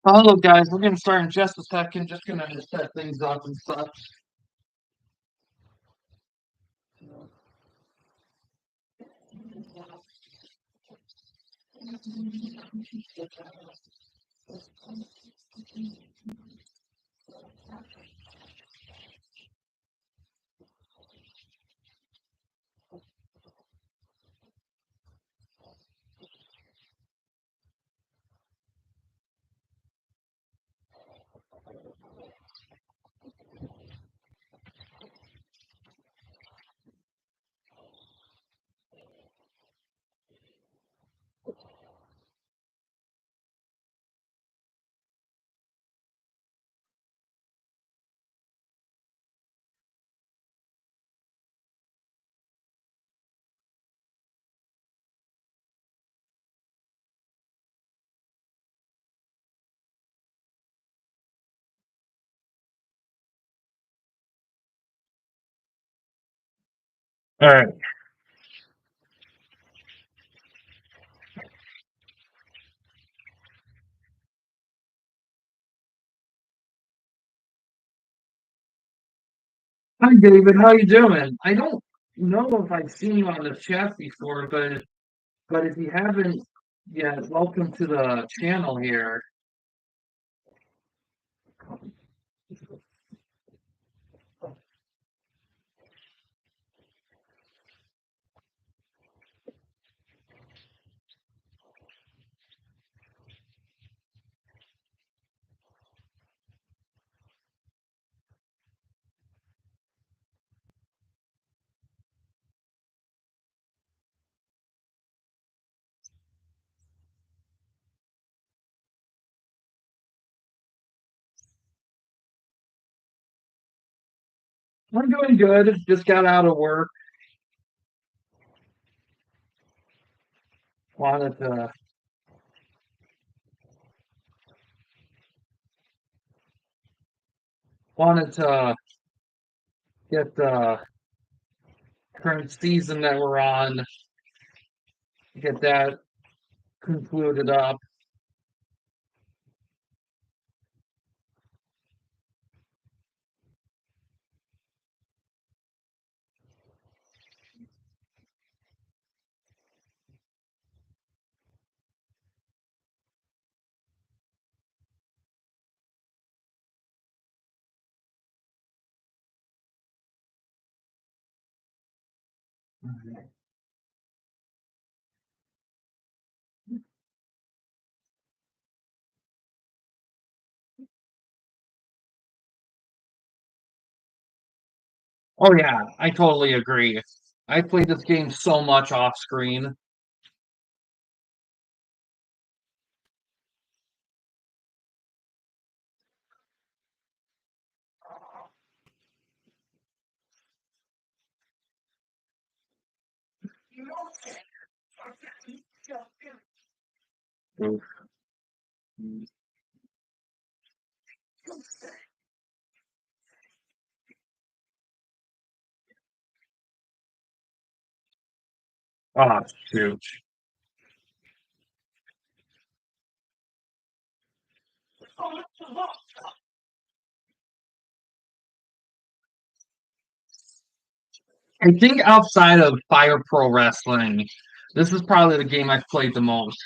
Hello, guys. We're going to start in just a second. Just going to set things up and such. All right. Hi, David. How you doing? I don't know if I've seen you on the chat before, but if you haven't yet, welcome to the channel here. I'm doing good. Just got out of work. Wanted to wanted to get the current season that we're on, get that concluded up. Oh yeah, I totally agree. I played this game so much off screen. Oh, shoot. I think outside of Fire Pro Wrestling, this is probably the game I've played the most.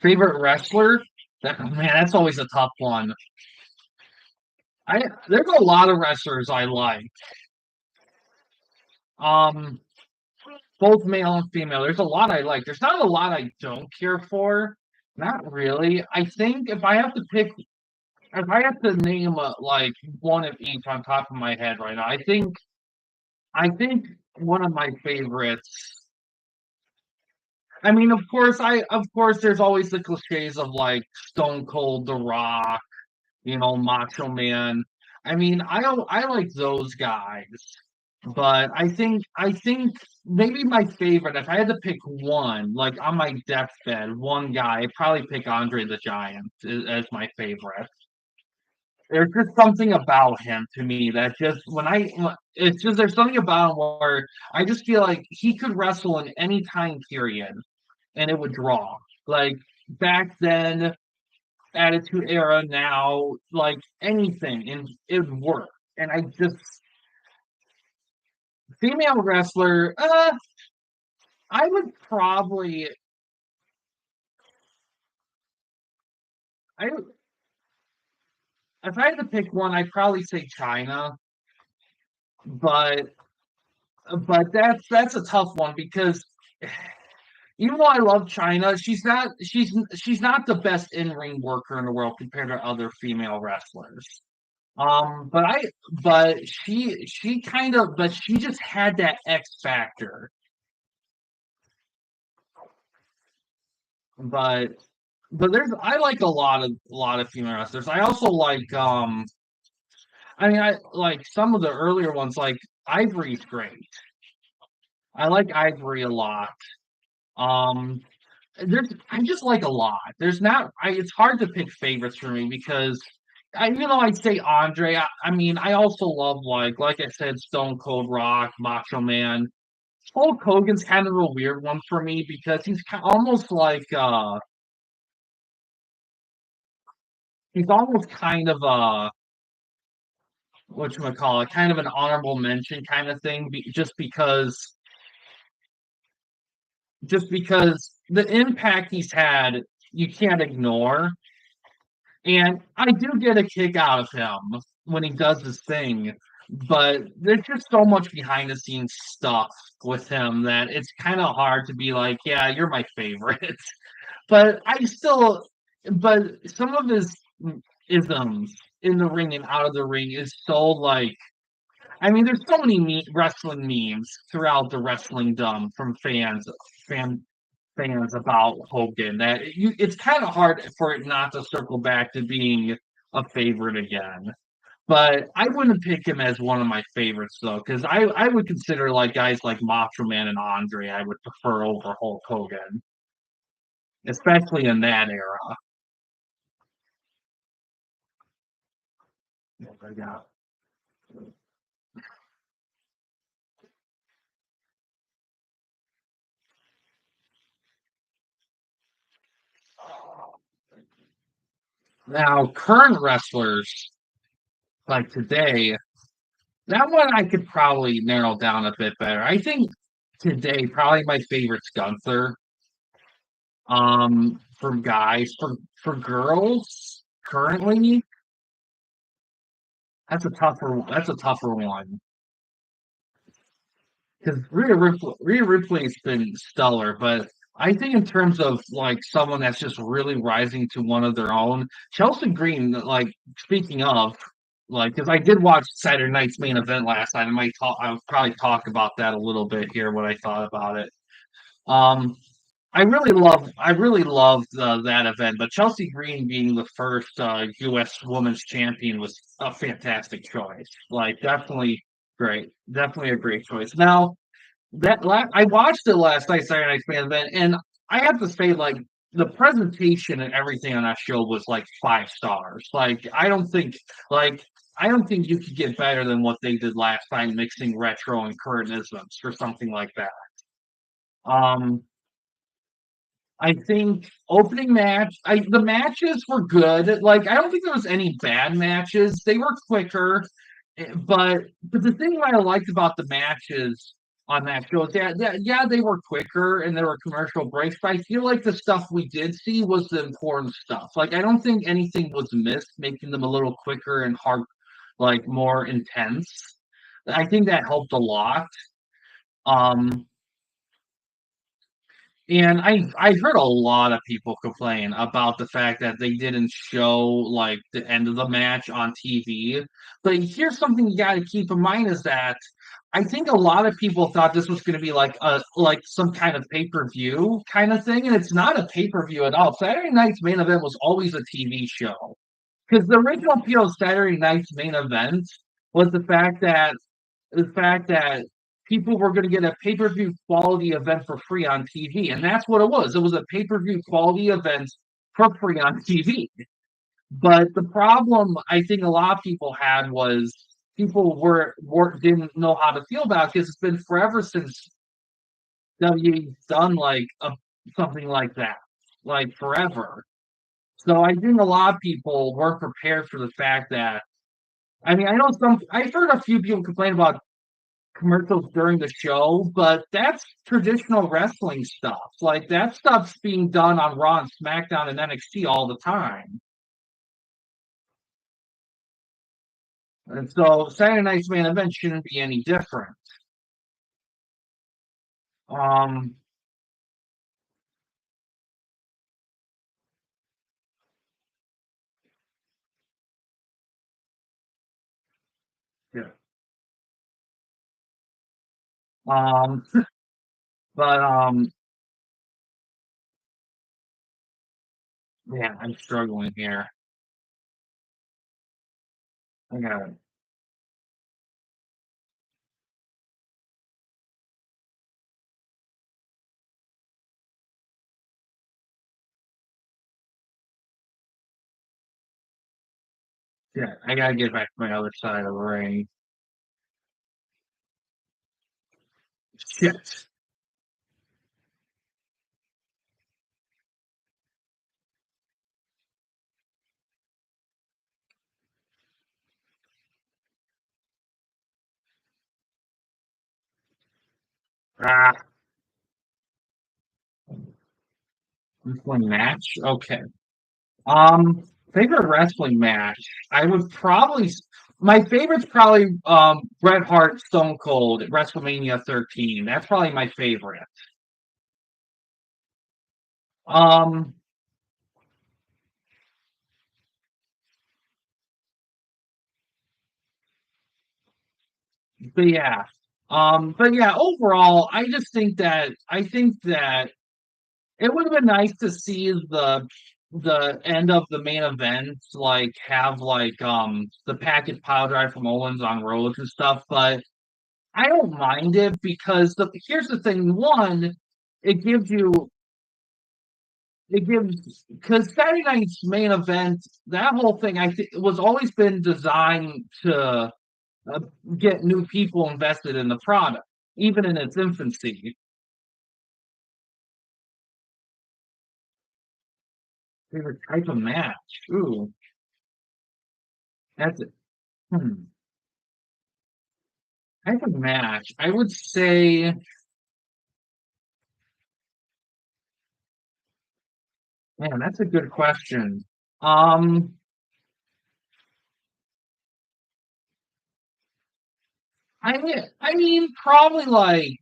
Favorite wrestler? Man, that's always a tough one. There's a lot of wrestlers I like. Um, both male and female. There's a lot I like. There's not a lot I don't care for. Not really. I think if I have to name like one of each on top of my head right now, I think one of my favorites. I mean, of course there's always the cliches of like Stone Cold, The Rock, Macho Man. I mean, I like those guys, but I think maybe my favorite, if I had to pick one, like on my deathbed, one guy, I'd probably pick Andre the Giant as my favorite. There's just something about him to me that just it's just there's something about him where I just feel like he could wrestle in any time period and it would draw. Like back then, Attitude Era now, like anything, and it would work. And I just female wrestler, I would probably I if I had to pick one, I'd probably say China, but that's a tough one because even though I love China, she's not the best in ring worker in the world compared to other female wrestlers. But she just had that X factor. But there's I like a lot of female wrestlers. I also like I mean I like some of the earlier ones like Ivory's great. I like Ivory a lot. Um I just like a lot. There's not I it's hard to pick favorites for me because even though I'd say Andre, I mean I also love like I said, Stone Cold Rock, Macho Man. Hulk Hogan's kind of a weird one for me because almost like he's almost kind of what you call it, kind of an honorable mention kind of thing, just because the impact he's had you can't ignore, and I do get a kick out of him when he does his thing, but there's just so much behind the scenes stuff with him that it's kind of hard to be like, yeah, you're my favorite. But I still, but some of his isms in the ring and out of the ring is so like, I mean, there's so many wrestling memes throughout the wrestling dumb from fan fans about Hogan that it's kind of hard for it not to circle back to being a favorite again. But I wouldn't pick him as one of my favorites though, because I would consider like guys like Macho Man and Andre I would prefer over Hulk Hogan, especially in that era. Yeah. Now, current wrestlers like today, that one I could probably narrow down a bit better. I think today probably my favorite's Gunther. From guys, for girls currently, that's a tougher one because Rhea Ripley's been stellar, but I think in terms of like someone that's just really rising to one of their own, Chelsea Green. Like speaking of, like because I did watch Saturday Night's main event last night. I'll probably talk about that a little bit here. What I thought about it. Um, I really loved that event, but Chelsea Green being the first U.S. Women's Champion was a fantastic choice. Like, definitely a great choice. Now, I watched it last night, Saturday Night's main event, and I have to say, like, the presentation and everything on that show was like 5 stars. Like, I don't think you could get better than what they did last time, mixing retro and current isms for something like that. Um, I think opening match, the matches were good. Like I don't think there was any bad matches. They were quicker, but the thing that I liked about the matches on that show is yeah, they were quicker and there were commercial breaks. But I feel like the stuff we did see was the important stuff. Like I don't think anything was missed, making them a little quicker and like more intense. I think that helped a lot. Um, And I heard a lot of people complain about the fact that they didn't show like the end of the match on TV. But here's something you got to keep in mind is that I think a lot of people thought this was going to be like some kind of pay-per-view kind of thing, and it's not a pay-per-view at all. Saturday Night's main event was always a TV show because the original appeal of Saturday Night's main event was the fact that people were going to get a pay-per-view quality event for free on TV, and that's what it was. It was a pay-per-view quality event for free on TV. But the problem I think a lot of people had was people didn't know how to feel about it because it's been forever since WWE's done like something like that, like forever. So I think a lot of people weren't prepared for the fact that I mean, I know some I've heard a few people complain about commercials during the show, but that's traditional wrestling stuff. Like that stuff's being done on Raw and SmackDown and NXT all the time. And so Saturday Night's main event shouldn't be any different. Um, yeah. Um, but yeah, I'm struggling here. I got yeah, I gotta get back to my other side of the ring. Shit. Ah, wrestling match. Okay. Um, favorite wrestling match. I would probably my favorite's probably Bret Hart Stone Cold at WrestleMania 13. That's probably my favorite. Um, but yeah. But yeah, overall, I think that it would have been nice to see the end of the main event, like have like the package pile drive from Owens on Rhodes and stuff, but I don't mind it because here's the thing. One, it gives you it gives because Saturday night's main event, that whole thing I think was always been designed to uh, get new people invested in the product, even in its infancy. Favorite type of match. Ooh, that's it. Hmm. Type of match. I would say, man, that's a good question. Um, I mean, probably like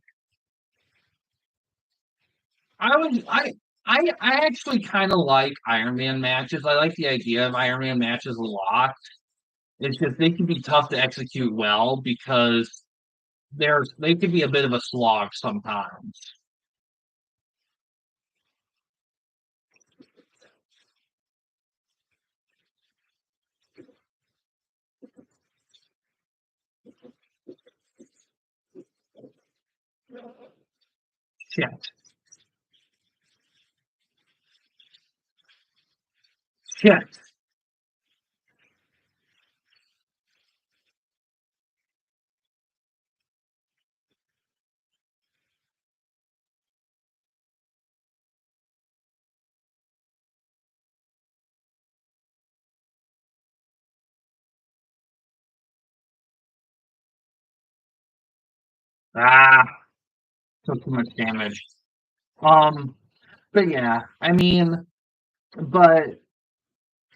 I actually kind of like Iron Man matches. I like the idea of Iron Man matches a lot. It's just they can be tough to execute well because they can be a bit of a slog sometimes. Shit, shit. Ah, took too much damage. Um, but yeah, I mean, but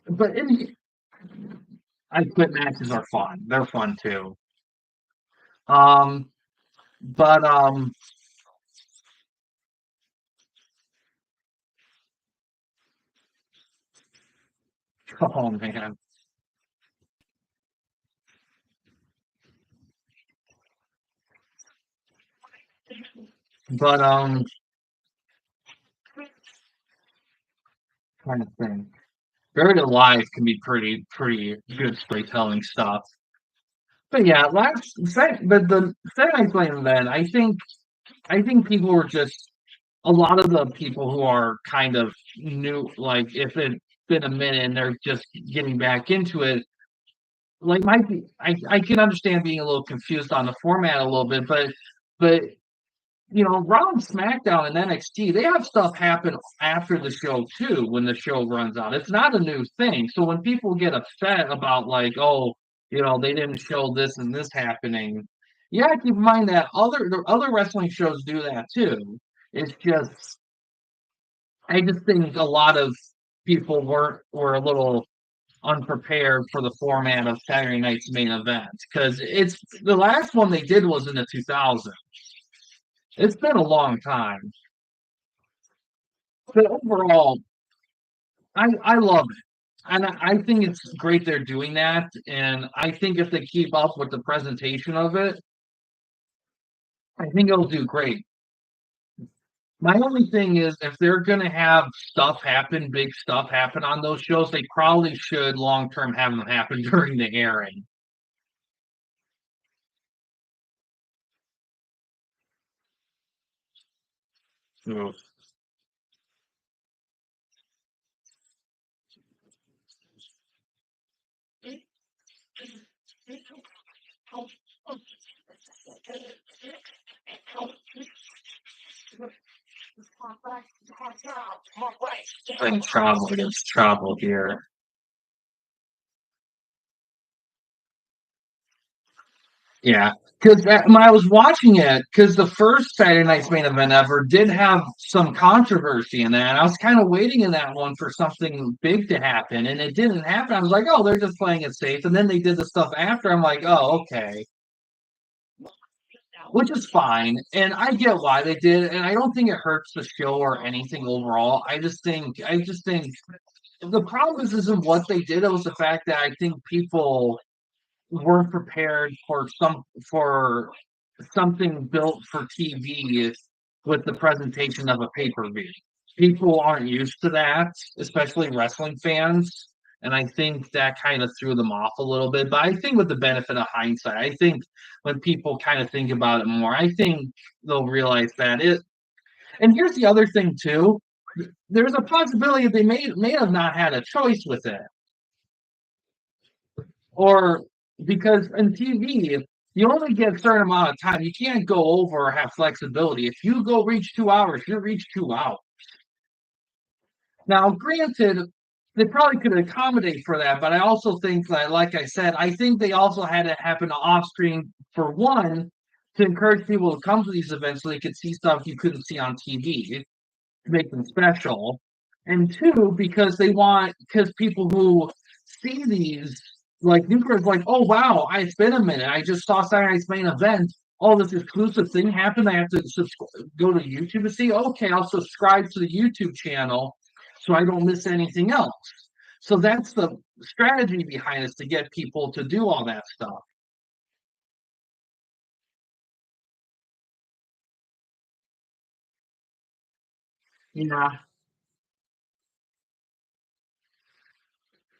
but I quit matches are fun. They're fun too. Um, but oh man, but trying to think. Buried Alive can be pretty good storytelling stuff. But yeah, but the second I played then, I think people were just a lot of the people who are kind of new, like if it's been a minute and they're just getting back into it, like might be I can understand being a little confused on the format a little bit, but Raw and SmackDown and NXT, they have stuff happen after the show too when the show runs out. It's not a new thing. So when people get upset about like, oh, they didn't show this and this happening, yeah, keep in mind that the other wrestling shows do that too. It's just I just think a lot of people were a little unprepared for the format of Saturday Night's Main Event because it's the last one they did was in the 2000s. It's been a long time. But overall, I love it. And I think it's great they're doing that. And I think if they keep up with the presentation of it, I think it'll do great. My only thing is if they're gonna have big stuff happen on those shows, they probably should long term have them happen during the airing. So, playing travel against travel here. Yeah, because when I was watching it, because the first Saturday Night's Main Event ever did have some controversy in that. And I was kind of waiting in that one for something big to happen, and it didn't happen. I was like, oh, they're just playing it safe. And then they did the stuff after. I'm like, oh, okay, which is fine. And I get why they did, and I don't think it hurts the show or anything overall. I just think the problem isn't what they did. It was the fact that I think people weren't prepared for something built for TV with the presentation of a pay-per-view. People aren't used to that, especially wrestling fans. And I think that kind of threw them off a little bit. But I think with the benefit of hindsight, I think when people kind of think about it more, I think they'll realize that it. And here's the other thing too. There's a possibility they may have not had a choice with it, or because in TV you only get a certain amount of time. You can't go over or have flexibility. If you go reach 2 hours, you reach 2 hours. Now, granted, they probably could accommodate for that, but I also think that, like I said, I think they also had it happen off screen for one to encourage people to come to these events so they could see stuff you couldn't see on TV to make them special. And two, because people who see these, like newcomers, like, oh wow, it's been a minute. I just saw Saturday Night's Main Event. Oh, this exclusive thing happened. I have to go to YouTube to see. Okay, I'll subscribe to the YouTube channel so I don't miss anything else. So that's the strategy behind this to get people to do all that stuff. Yeah,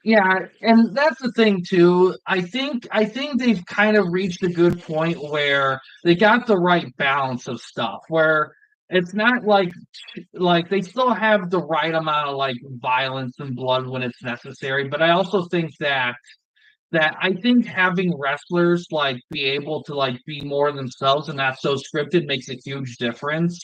yeah, and that's the thing too. I think they've kind of reached a good point where they got the right balance of stuff where it's not like they still have the right amount of like violence and blood when it's necessary, but I also think that I think having wrestlers like be able to like be more themselves and not so scripted makes a huge difference.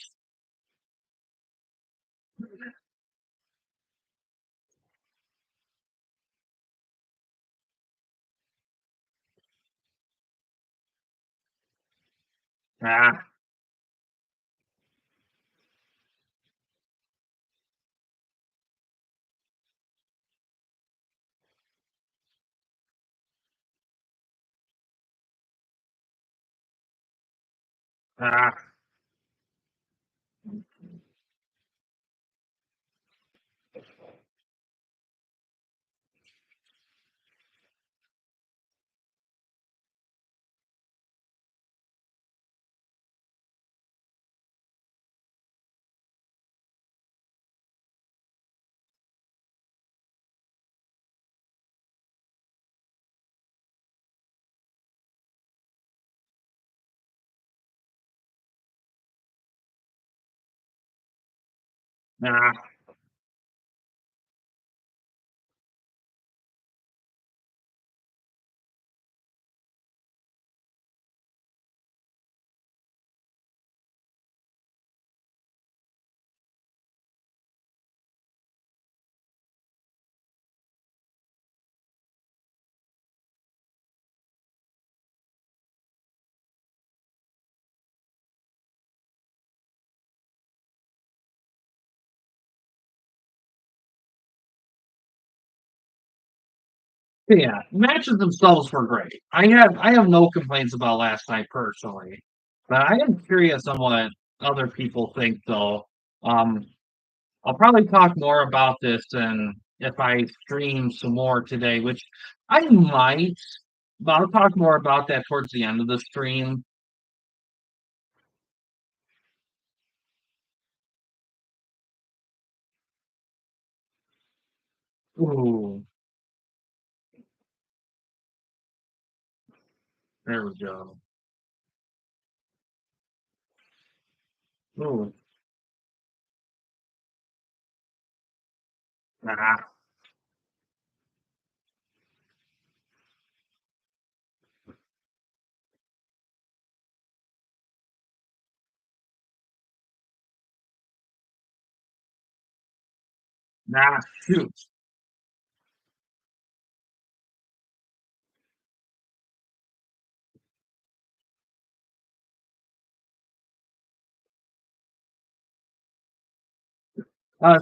Ah, ah, ah. Yeah, matches themselves were great. I have no complaints about last night personally, but I am curious on what other people think though. Um, I'll probably talk more about this and if I stream some more today, which I might, but I'll talk more about that towards the end of the stream. Ooh, there we go. Ooh, nah, nah, shoot.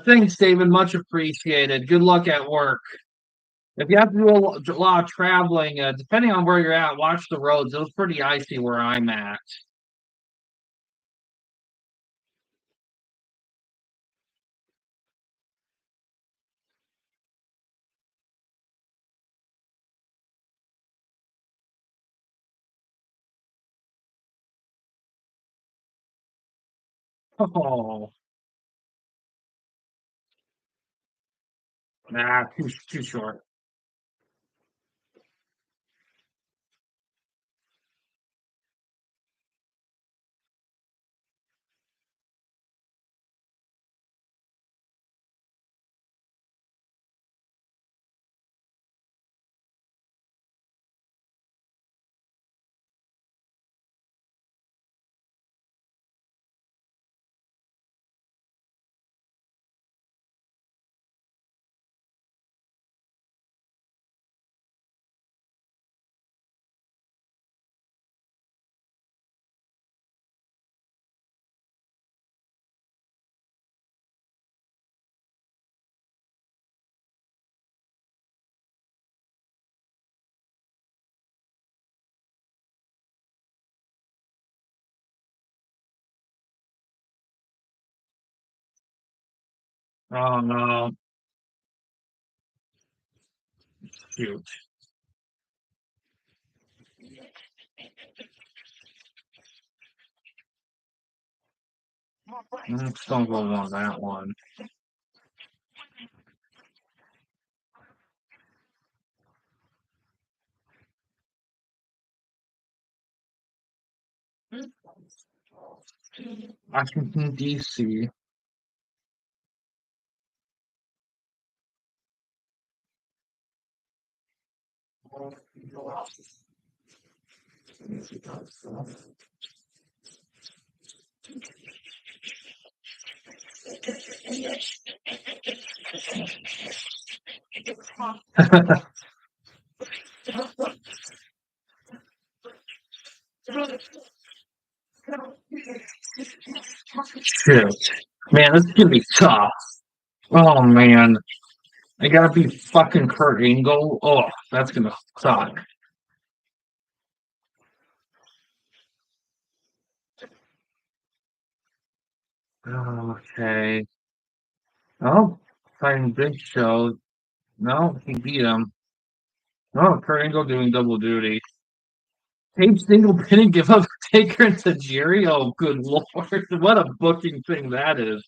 Thanks, David. Much appreciated. Good luck at work. If you have to do a lot of traveling, depending on where you're at, watch the roads. It was pretty icy where I'm at. Oh, nah, too short. Oh no, shoot. Just don't go on that one. Washington D.C. Shoot, man, this is gonna be tough. Oh man, I gotta be fucking Kurt Angle. Oh, that's gonna suck. Okay. Oh, fighting Big Show. No, he beat him. Oh, Kurt Angle doing double duty. Paige Single didn't give up Taker and Tajiri. Oh, good lord. What a booking thing that is.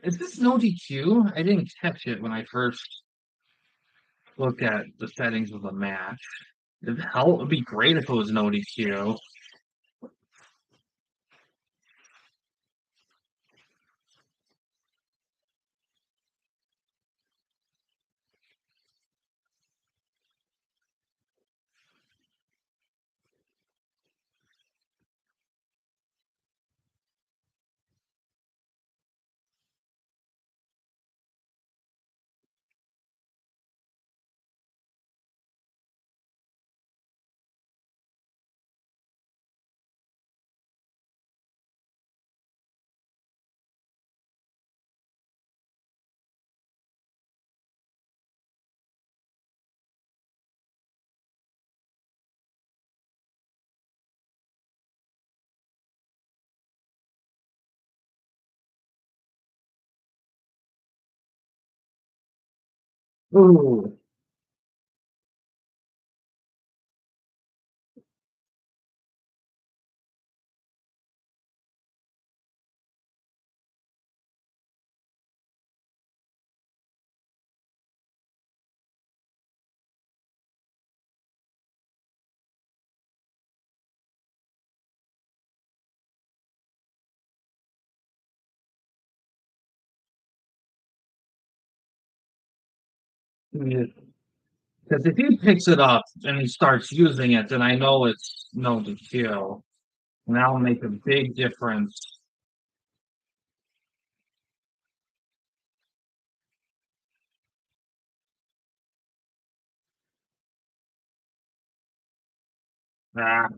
Is this no DQ? I didn't catch it when I first looked at the settings of the match. Hell, it'd be great if it was no DQ. Ooh. Because if he picks it up and he starts using it, then I know it's no DQ. And that'll make a big difference. Ah,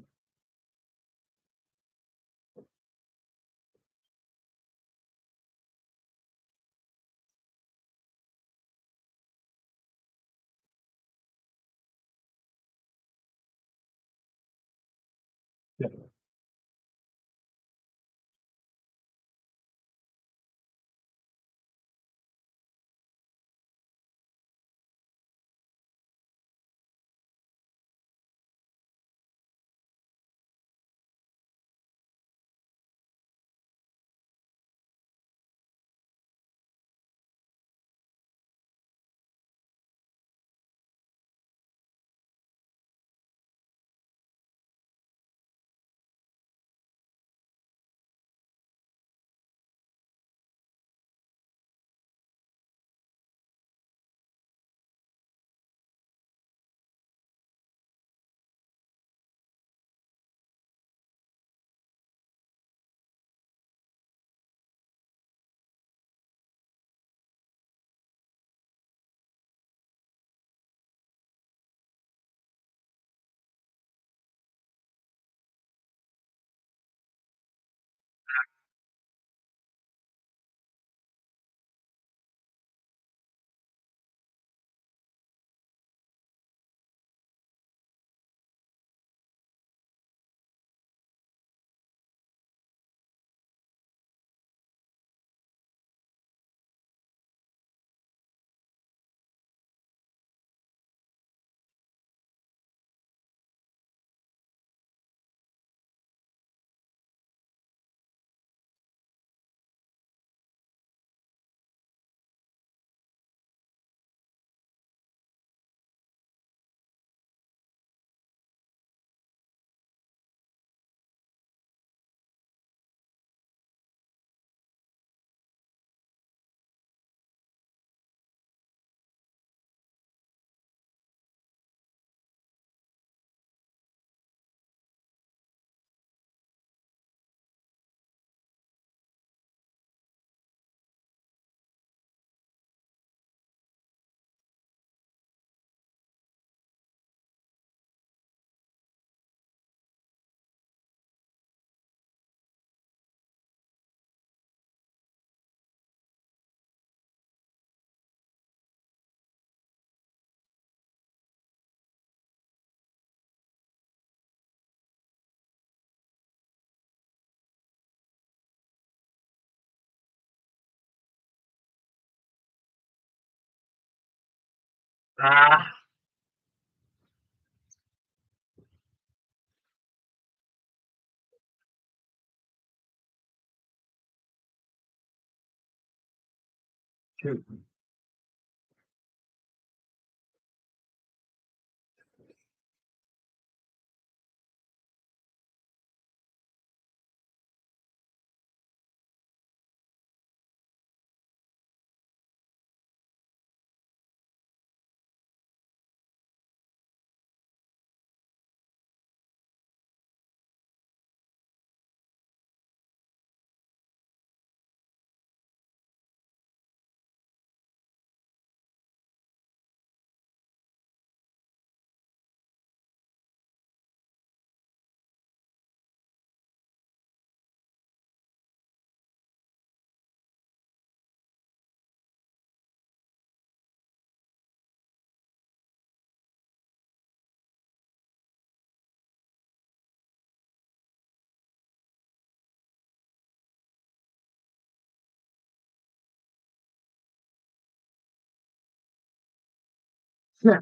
ah, Shoot. Yeah,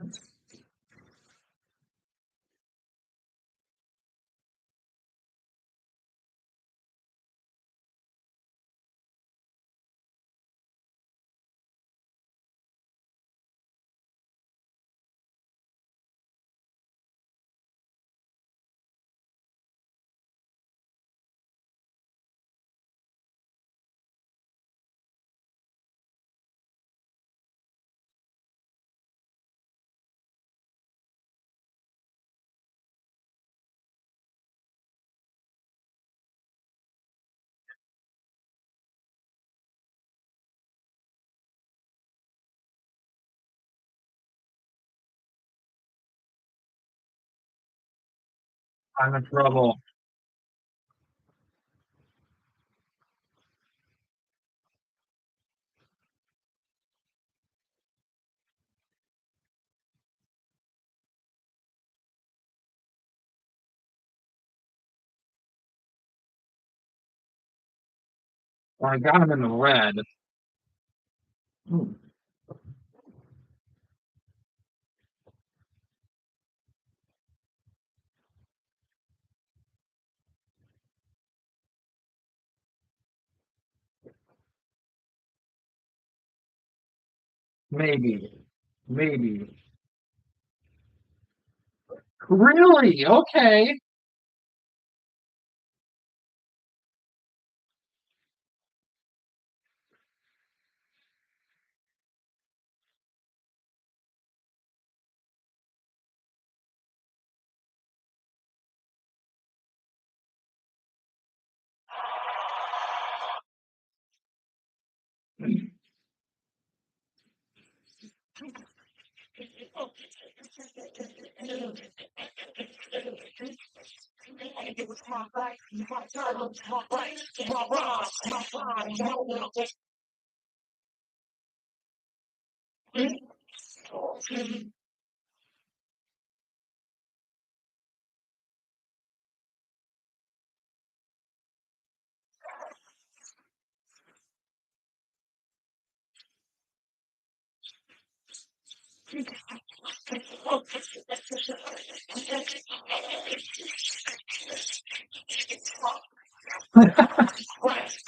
I'm in trouble. Well, I got him in the red. Hmm, maybe. Maybe. Really? Okay.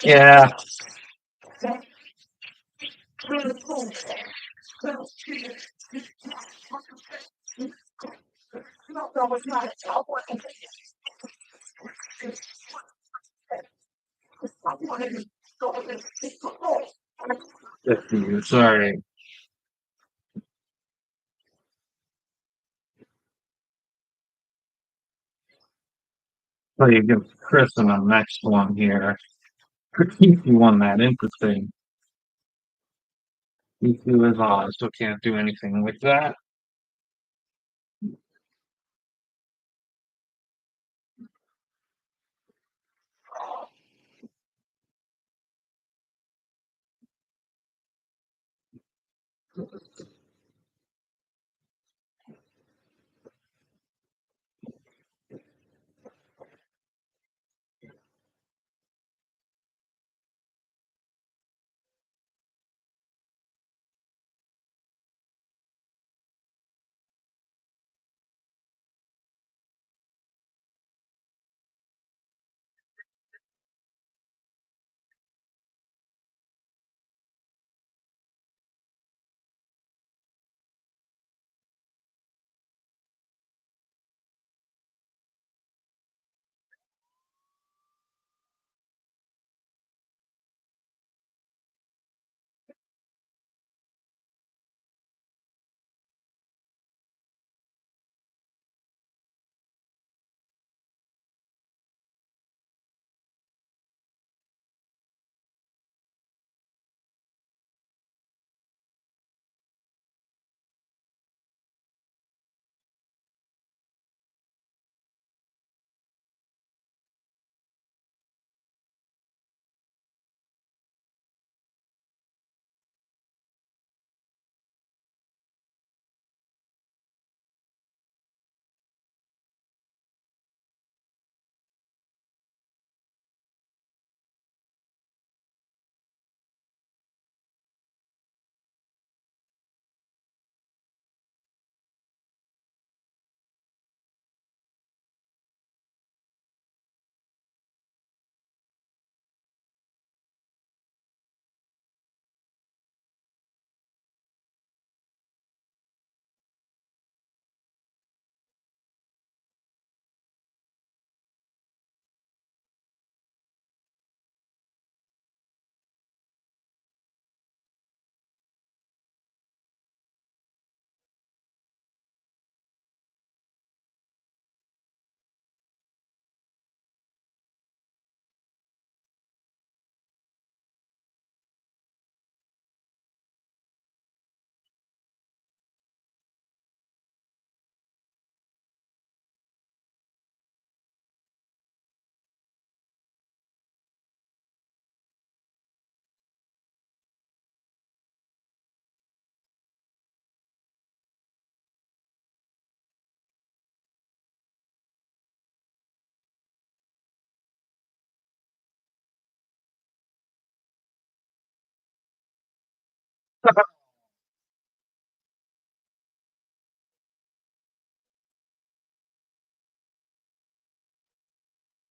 Yeah. Good for you. Sorry. So you give Chris in the next one here. Critique you on that. Interesting. EQ is odd, so can't do anything with that.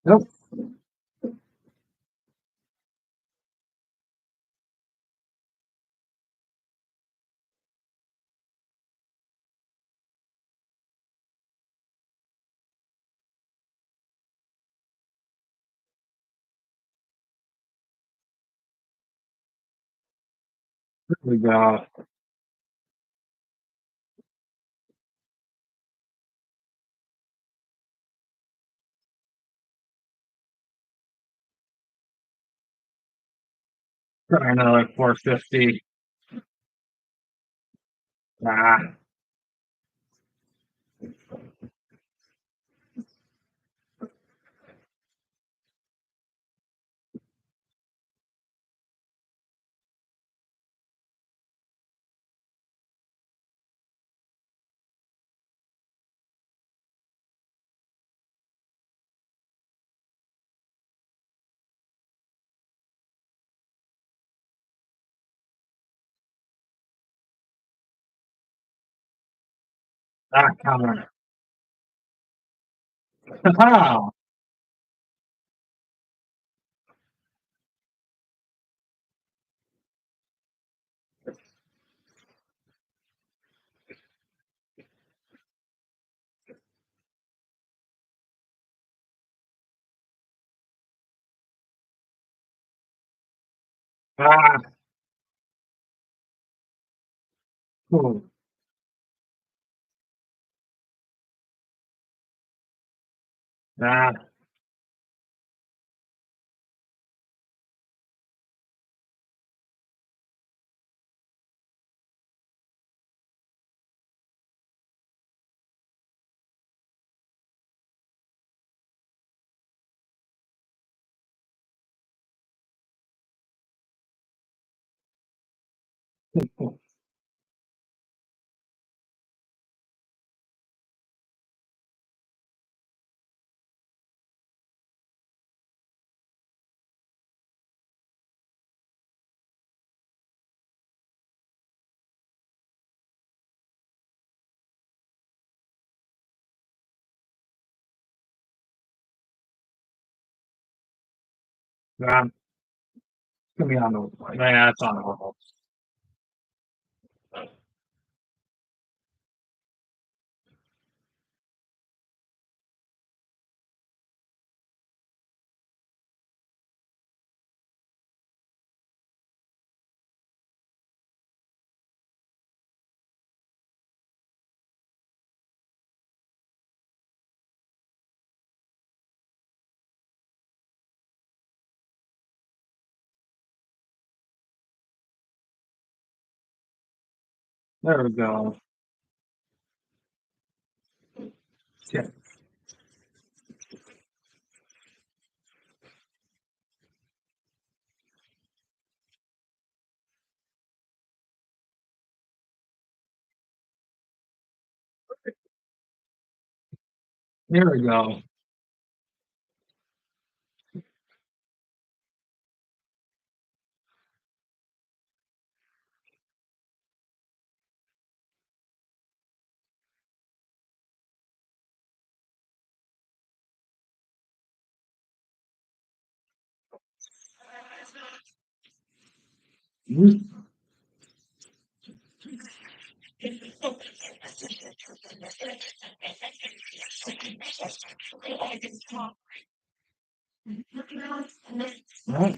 Nope. There we go. I know, like 450. Ah, come on. Ah, ah, cool. Ah, ah, it's gonna be on the. Yeah, it's on the level. There we go. Yeah, there we go. Right.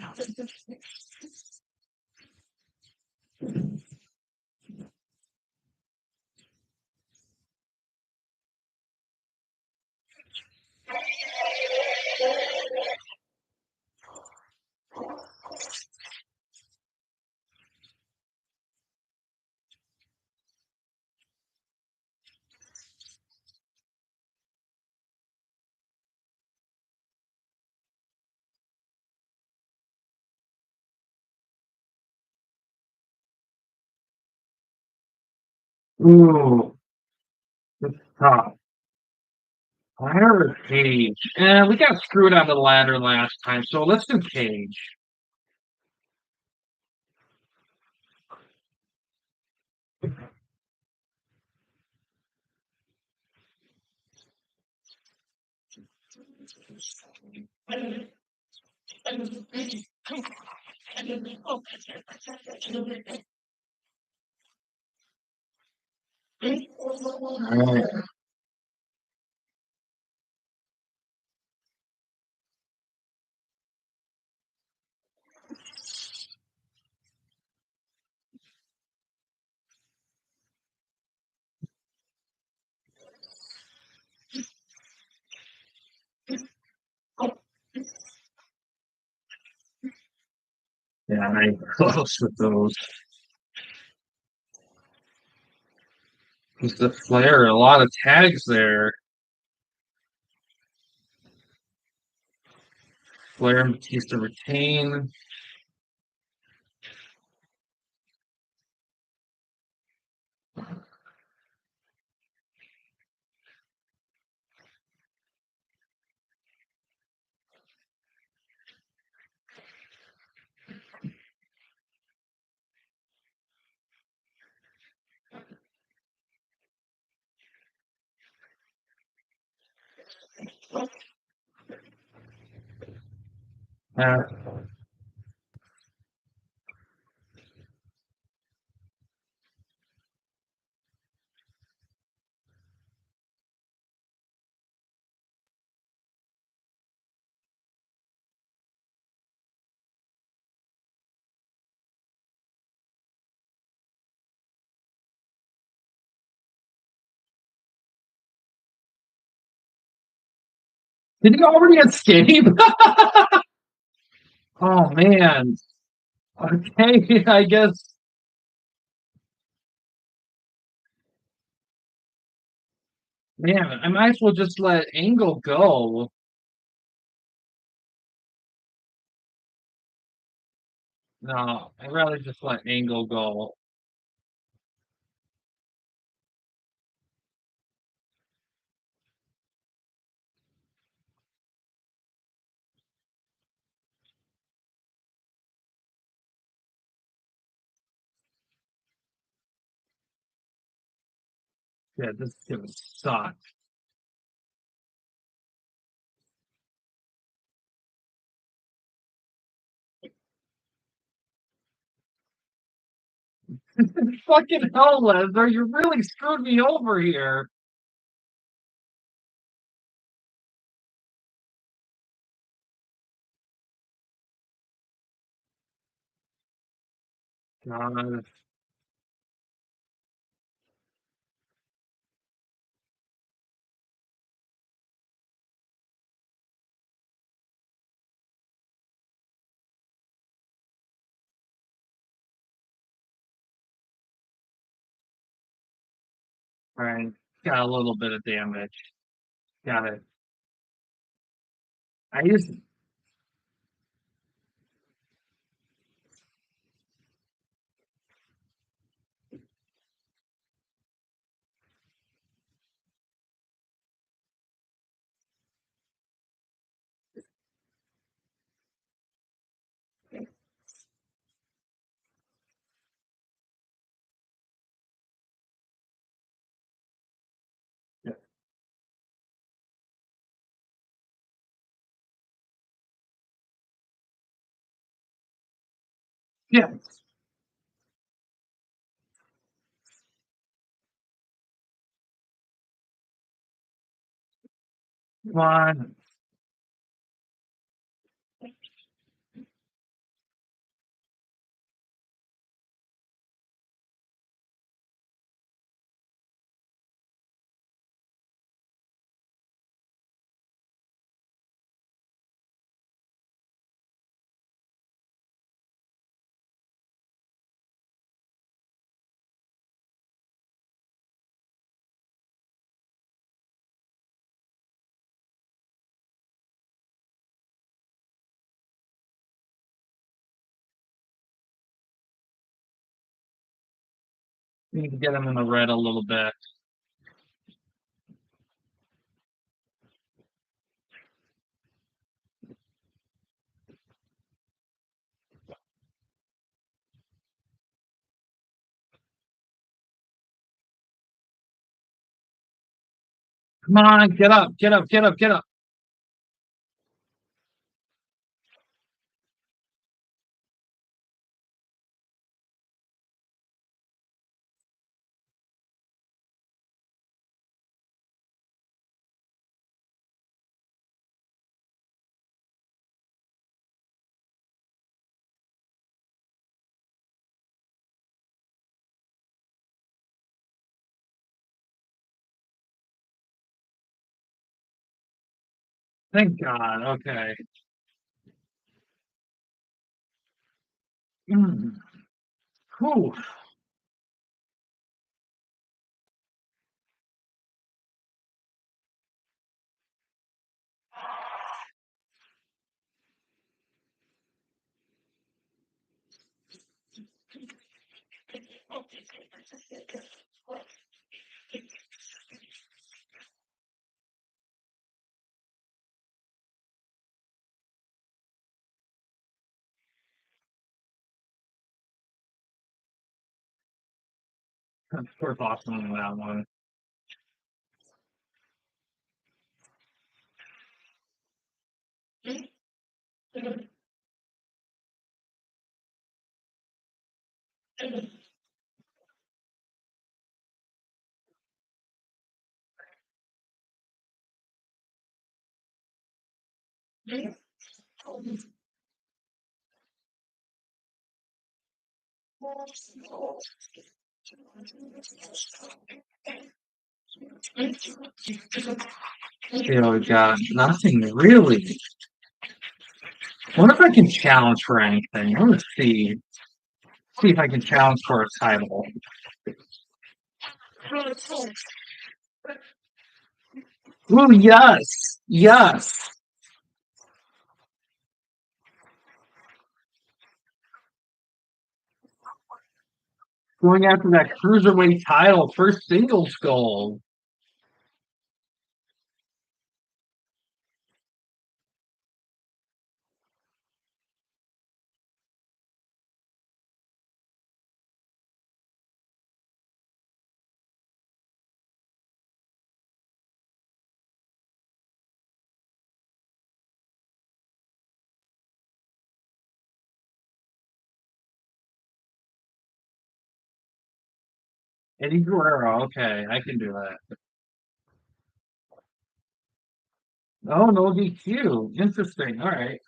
Ooh, it's tough. Ladder or cage? We got screwed on the ladder last time, so let's do cage. Alright. Yeah, I'm close with those. Just the flare, a lot of tags there. Flair and Batista retain. Uh, did he already escape? Oh man. Okay, I guess. Man, I might as well just let Angle go. No, I'd rather just let Angle go. Yeah, this is gonna suck. Fucking hell, Lesnar, you really screwed me over here. God. All right, got a little bit of damage. Got it. I just, yeah, come on. Need to get him in the red a little bit. Come on, get up, get up, get up, get up. Thank God. Okay. Mm. Whew. That's worth awesome on that one. You know, we got nothing really. What if I can challenge for anything? I want to see if I can challenge for a title. Oh yes, yes. Going after that cruiserweight title, first singles goal. Eddie Guerrero. Okay, I can do that. Oh, no DQ. Interesting. All right.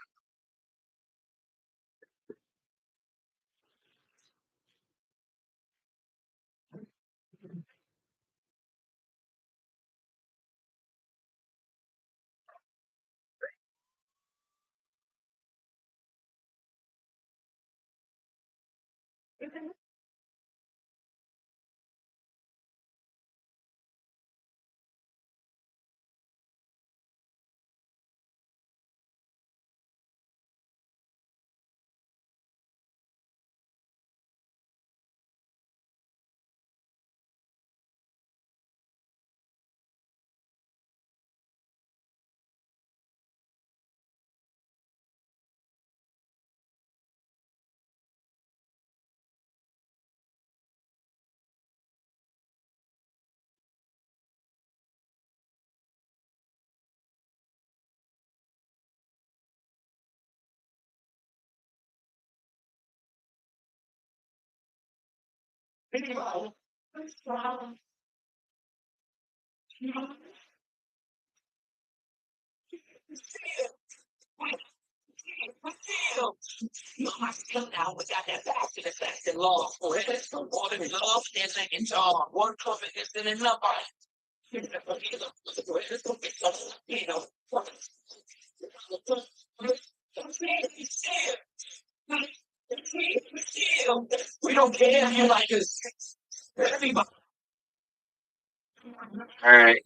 All right.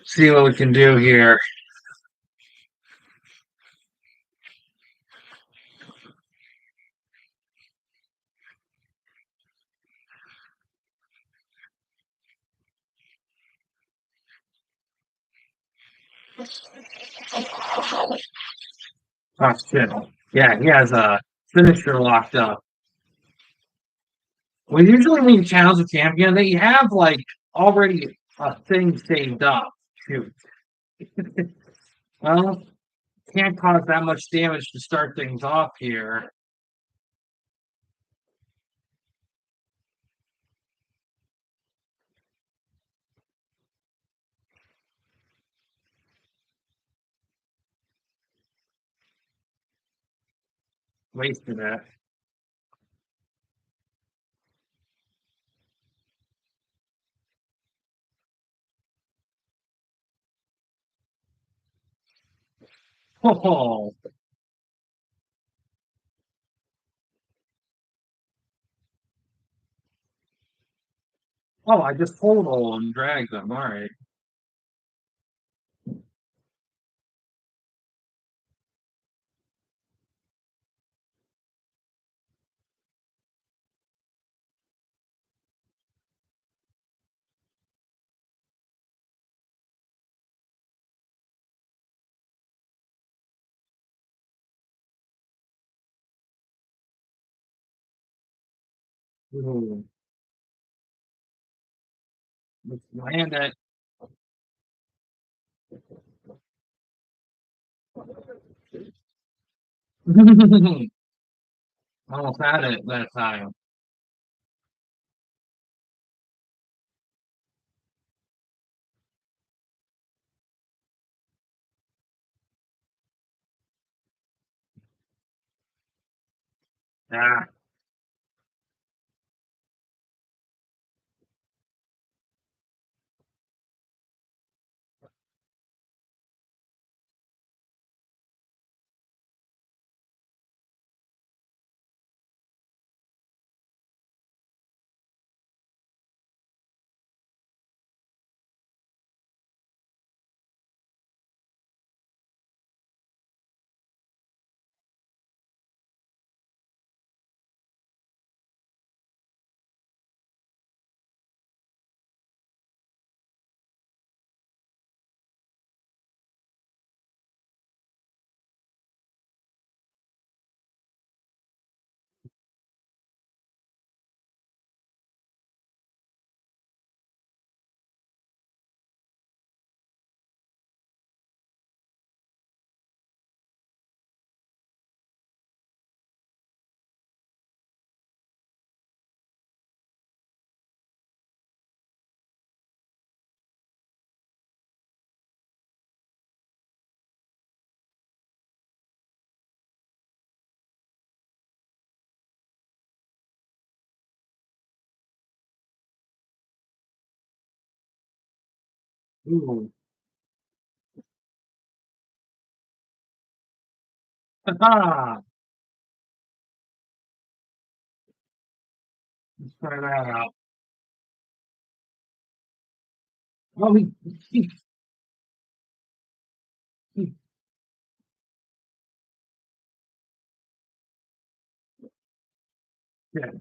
See what we can do here. Oh shit. Yeah, he has a finisher locked up. Well, usually when you challenge a champion, they have like already a thing saved up. Shoot. Well, can't cause that much damage to start things off here. Wasted it. Oh, oh, I just total and drag them. All right. Ooh, let's land it. Almost had it that time. Ah, ooh. Ah, let's try that out. Oh, he, yeah,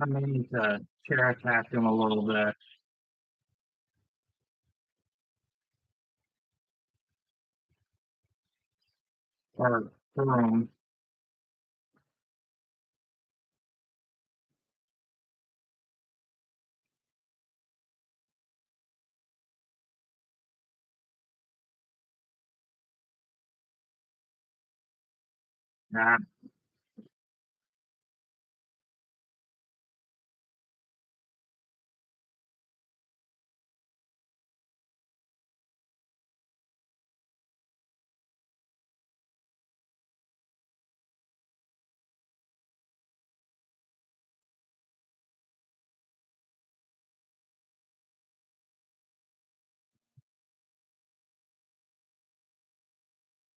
I may need to chair attack him a little bit or throw him. Nah,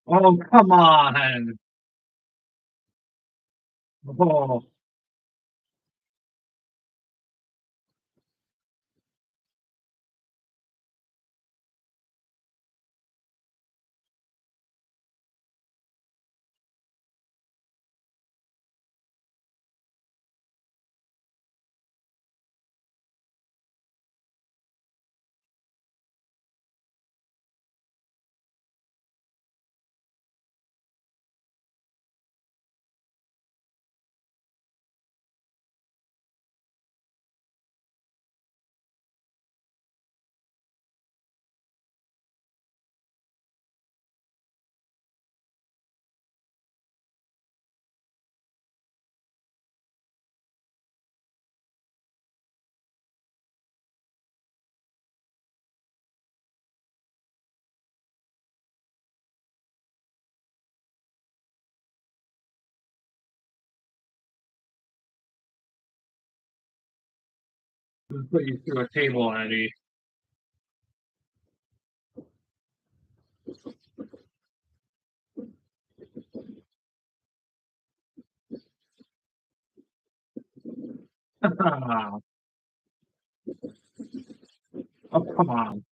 oh, come on. Oh, Put you through a table, Eddie. Oh, come on.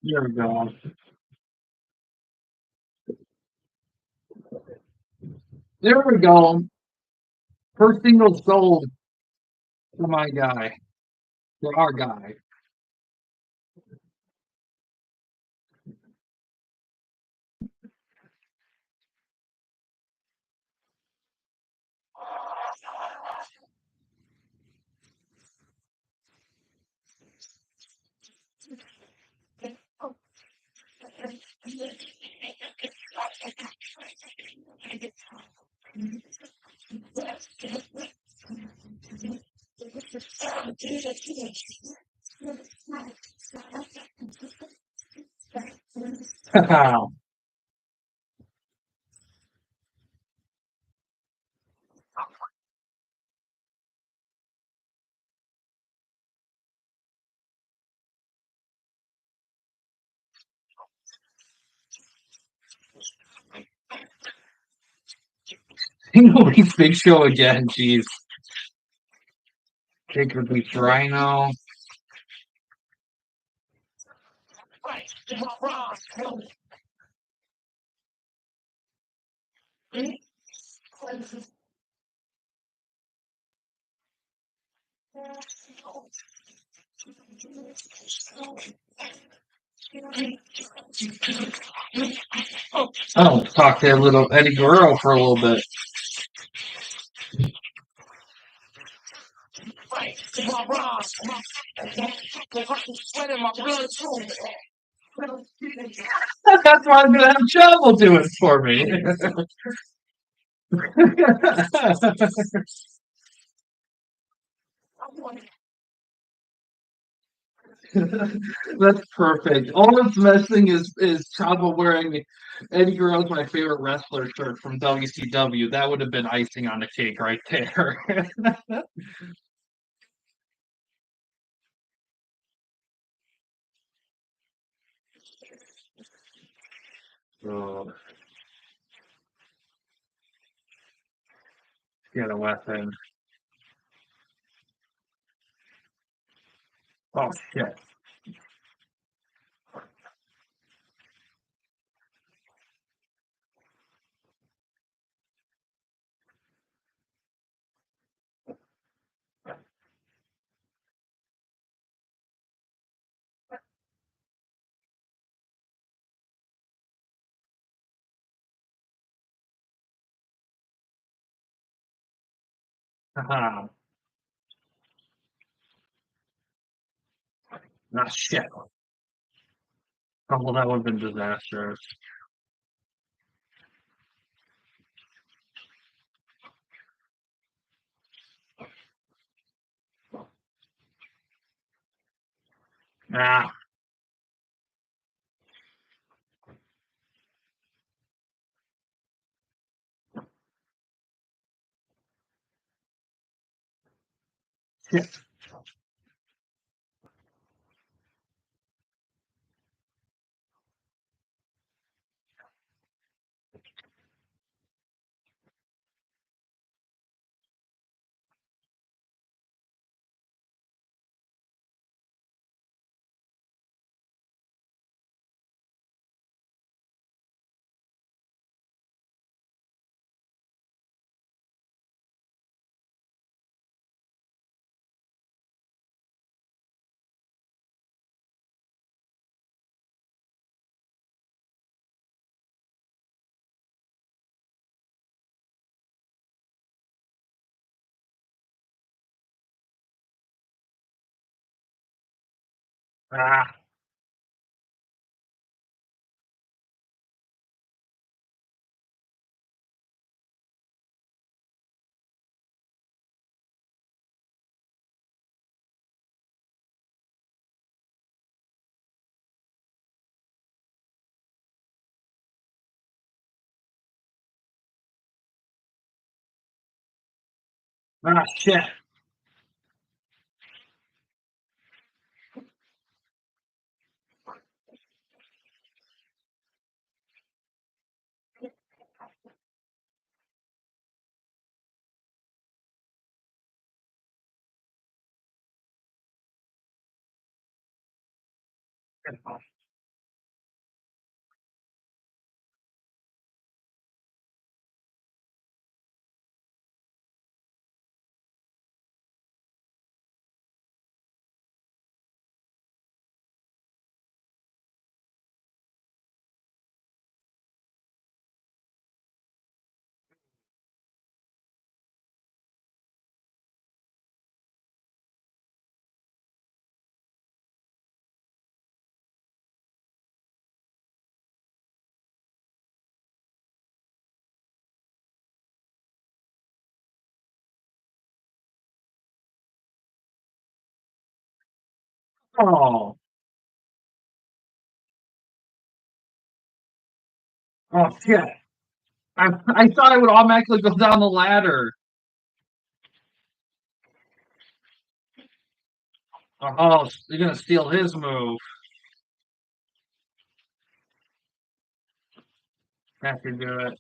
There we go. There we go. First single sold for my guy, for our guy. He's Big Show again. Jeez. Jacob beats Rhino. Oh, talk to little Eddie Guerrero for a little bit. That's why I'm gonna have trouble doing for me. That's perfect. All that's missing is Chavo wearing Eddie Guerrero's my favorite wrestler shirt from WCW. That would have been icing on the cake right there. Oh, get a weapon. Oh shit. Ah, ah shit. Oh, well, that would have been disastrous. Ah, shit. Ah. Ah, shit. Oh, oh shit. I thought I would automatically go down the ladder. Oh, you're gonna steal his move. Have to do it.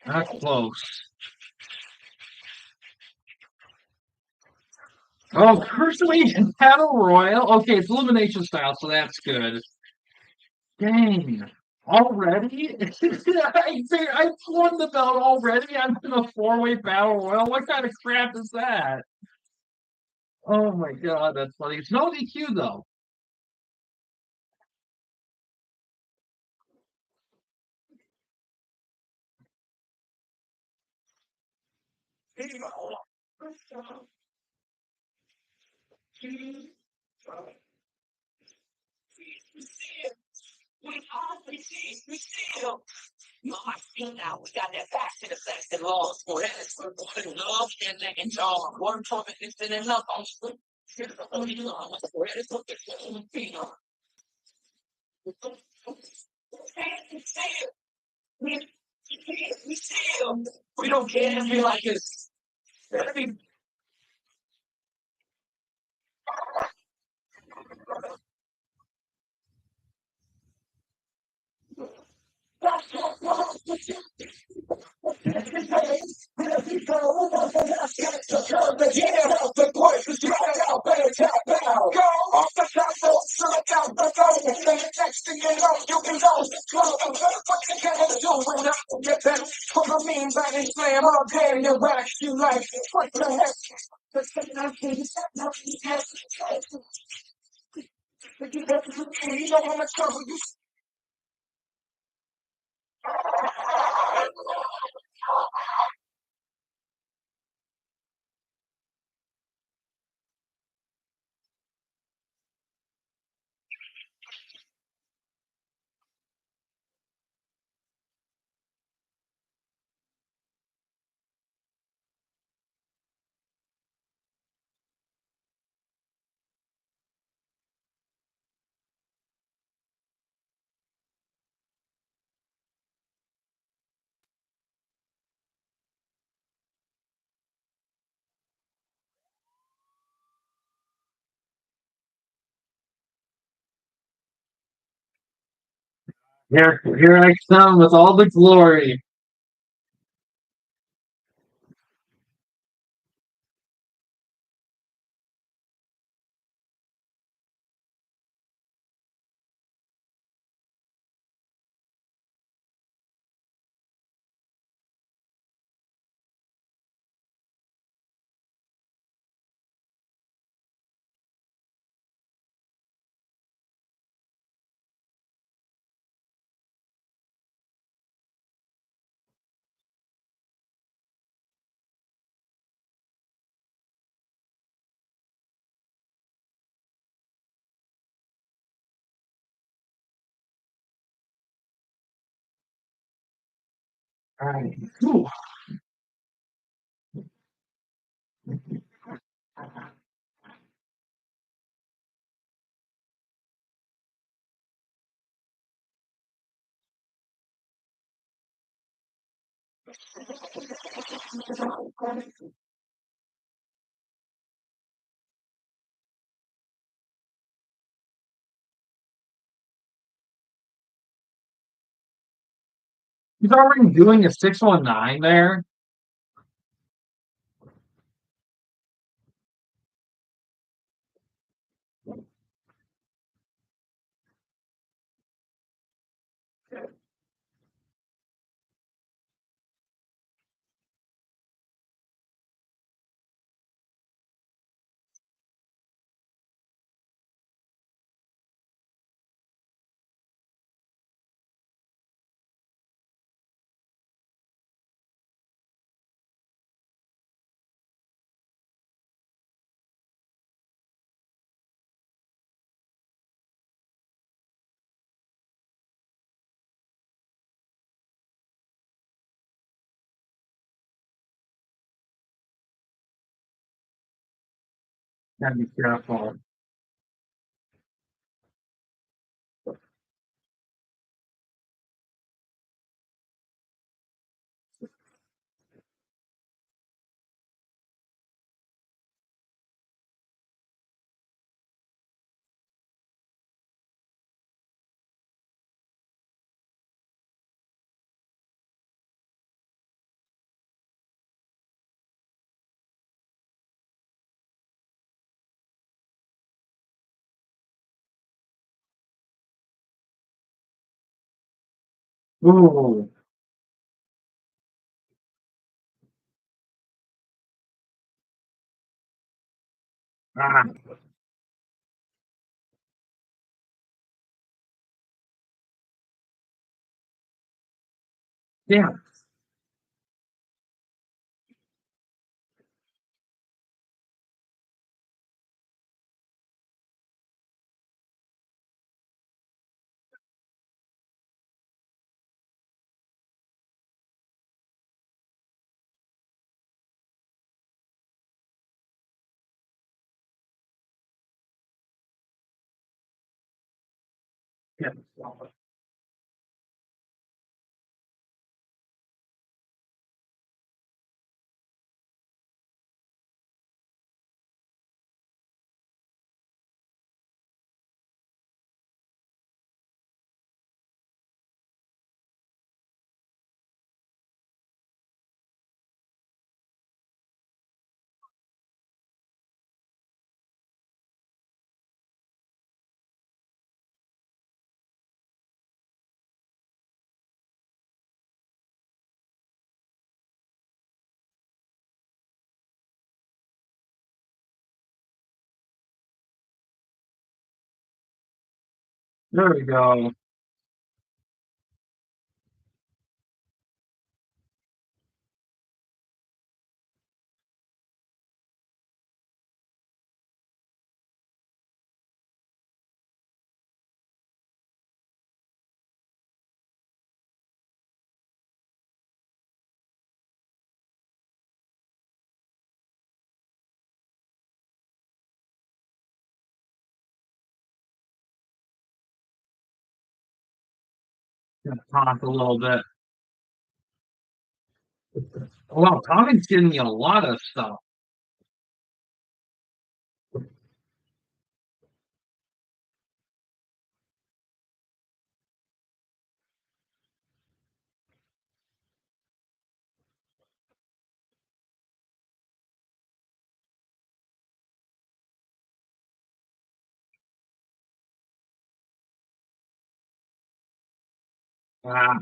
That's close. Oh, Cruiserweight Battle Royal. Okay, it's elimination style, so that's good. Dang. Already? I won the belt already. I'm in a four-way battle royal. What kind of crap is that? Oh my god, that's funny. It's no DQ though. Here I come with all the glory. All right. Ooh. He's already doing a 619 there. Gotta be careful. Ooh. Ah, damn. Yeah. There we go. Gonna talk a little bit. Well, Tommy's giving me a lot of stuff. Ah,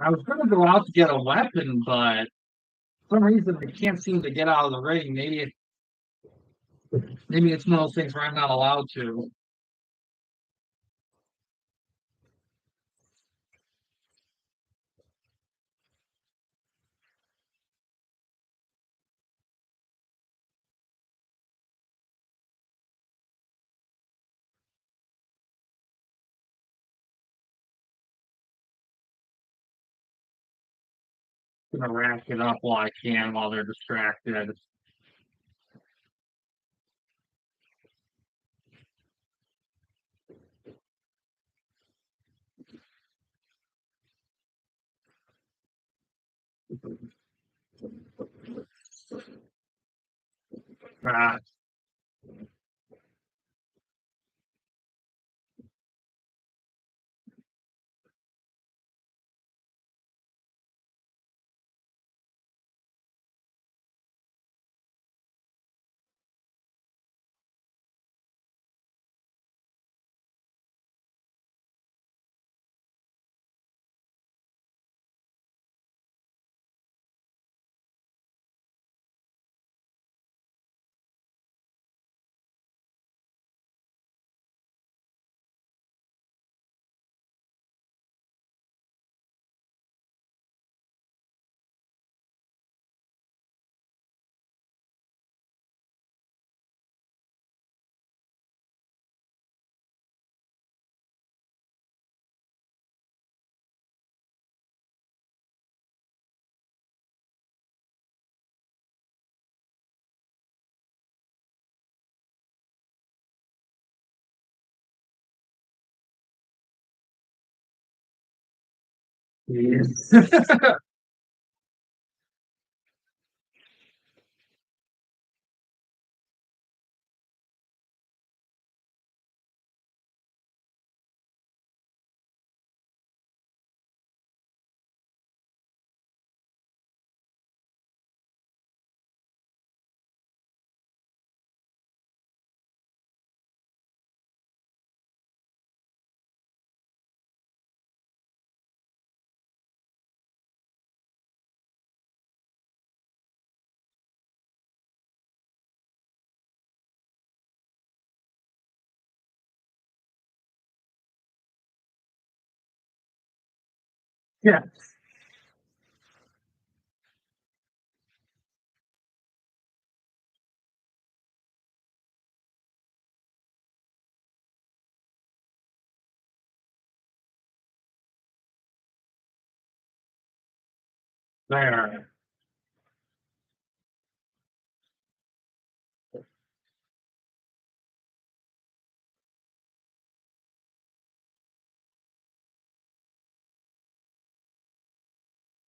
I was gonna go out to get a weapon, but for some reason I can't seem to get out of the ring. Maybe it's one of those things where I'm not allowed to. I'm gonna rack it up while I can while they're distracted. Ah, yes. Yeah, there.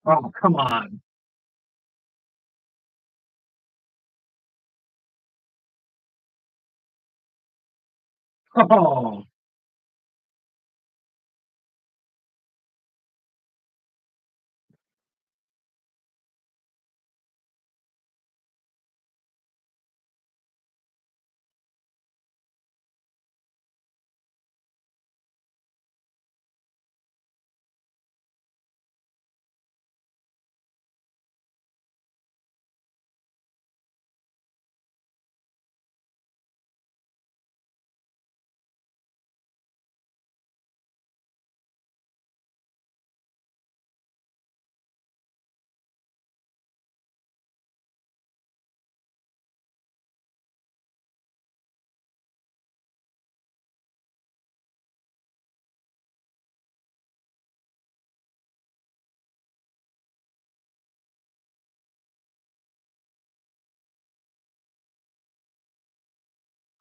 Oh, come on. Oh,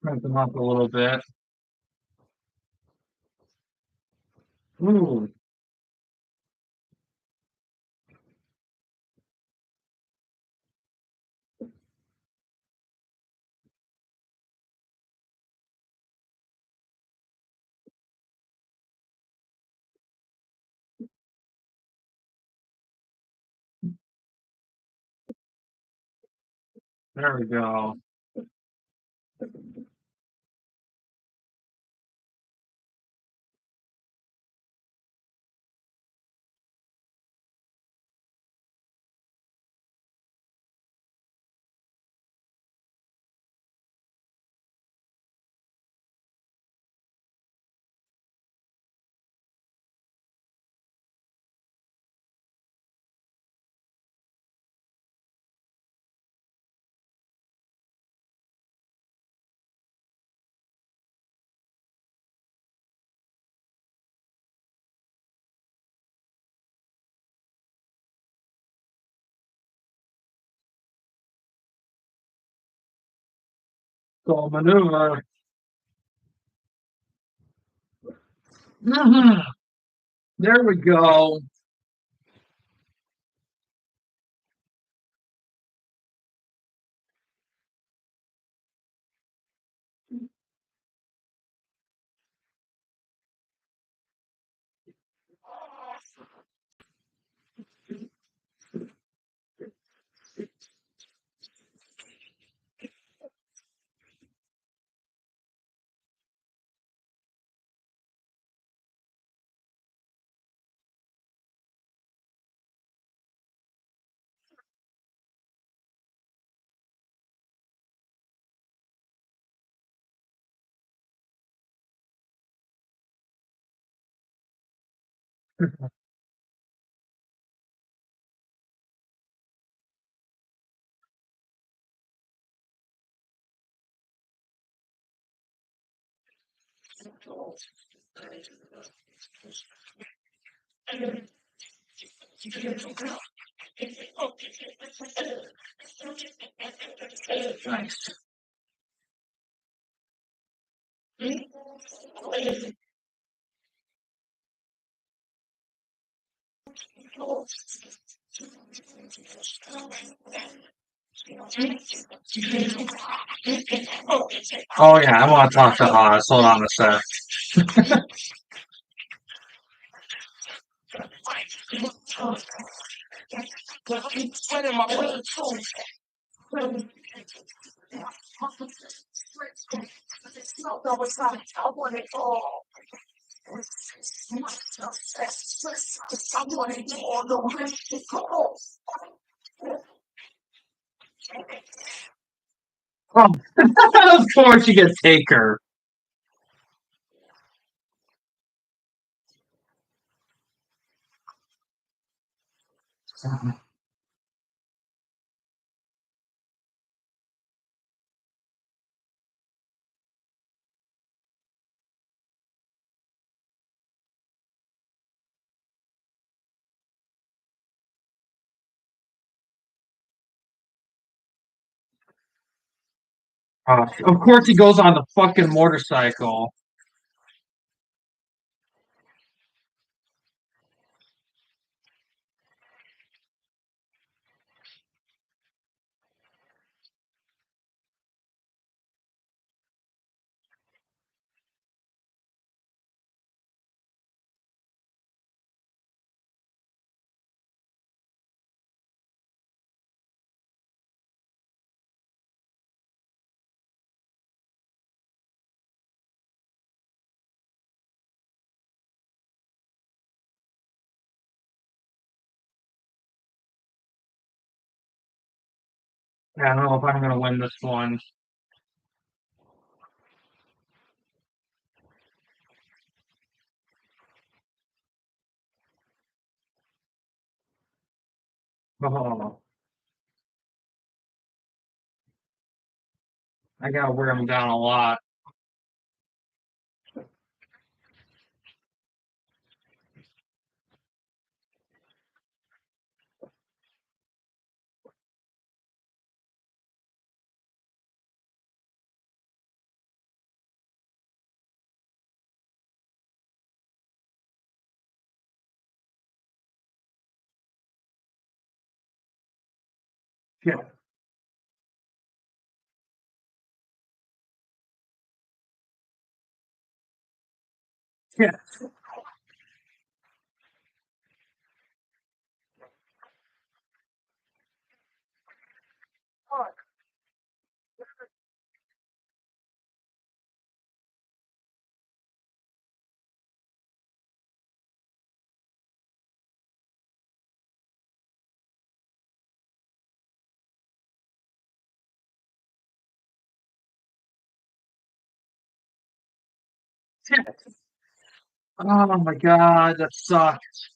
crank them up a little bit. Ooh, there we go. So maneuver. Mhm. There we go. Nice. Oh yeah, I want to talk to Haas. Hold on a sec. Oh, of course you get Taker. Of course he goes on the fucking motorcycle. Yeah, I don't know if I'm gonna win this one. Oh, I gotta wear him down a lot. Yeah, yeah. Oh my god, that sucks.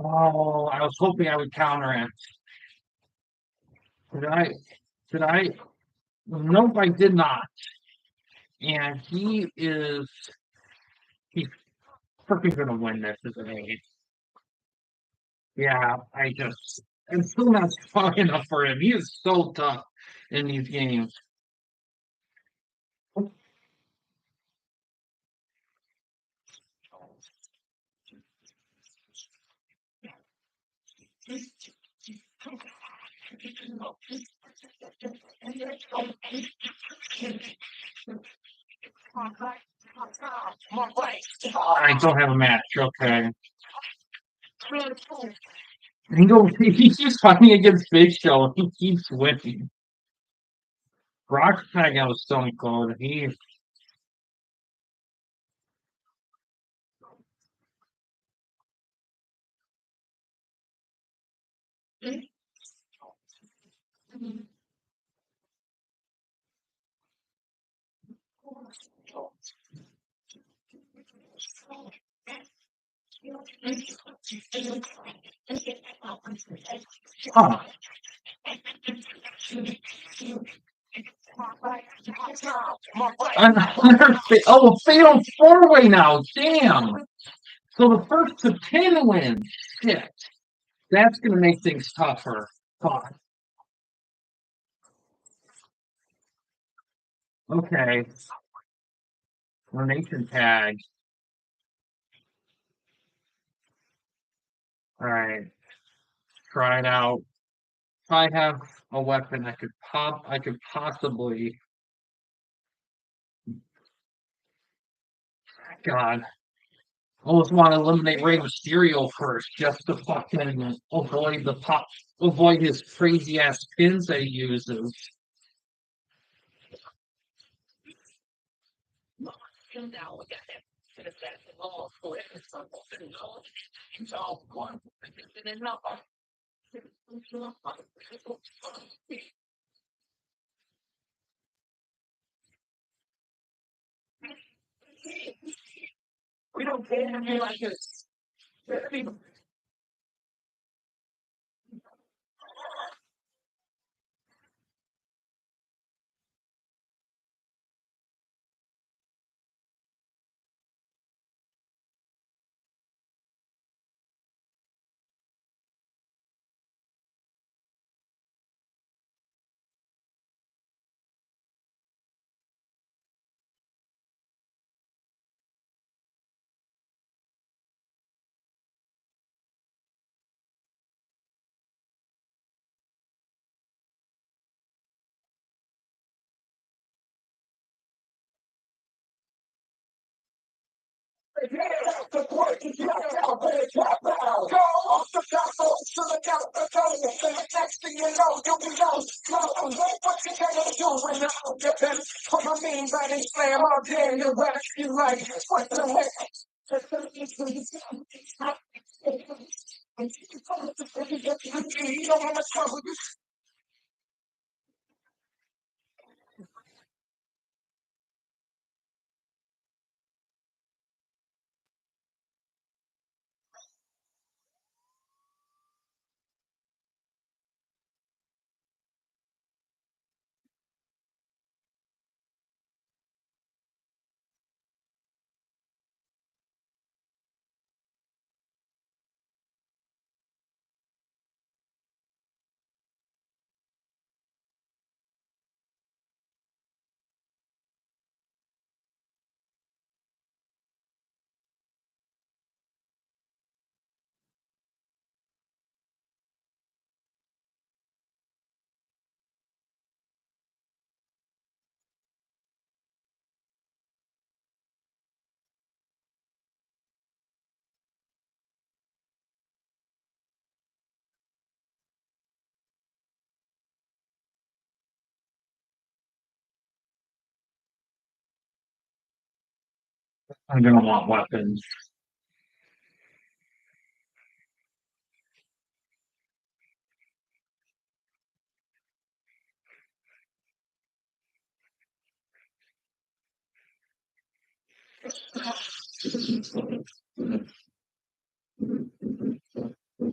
Oh, I was hoping I would counter it. Did I? Did I? Nope, I did not. And he's freaking gonna win this, isn't he? Yeah, I'm still not strong enough for him. He is so tough in these games. I don't have a match. Okay. He keeps fighting against Big Show and he keeps winning. Brock's tagging out with Stone Cold. Huh. Oh, fatal four way now. Damn. So the first to 10 wins. Shit. That's going to make things tougher. Fuck. Okay. Elimination tag. All right. Try it out. If I have a weapon, I could possibly. God. I almost want to eliminate Rey Mysterio first, just to fucking avoid his crazy ass pins that he uses. I'm gonna want weapons. Oh,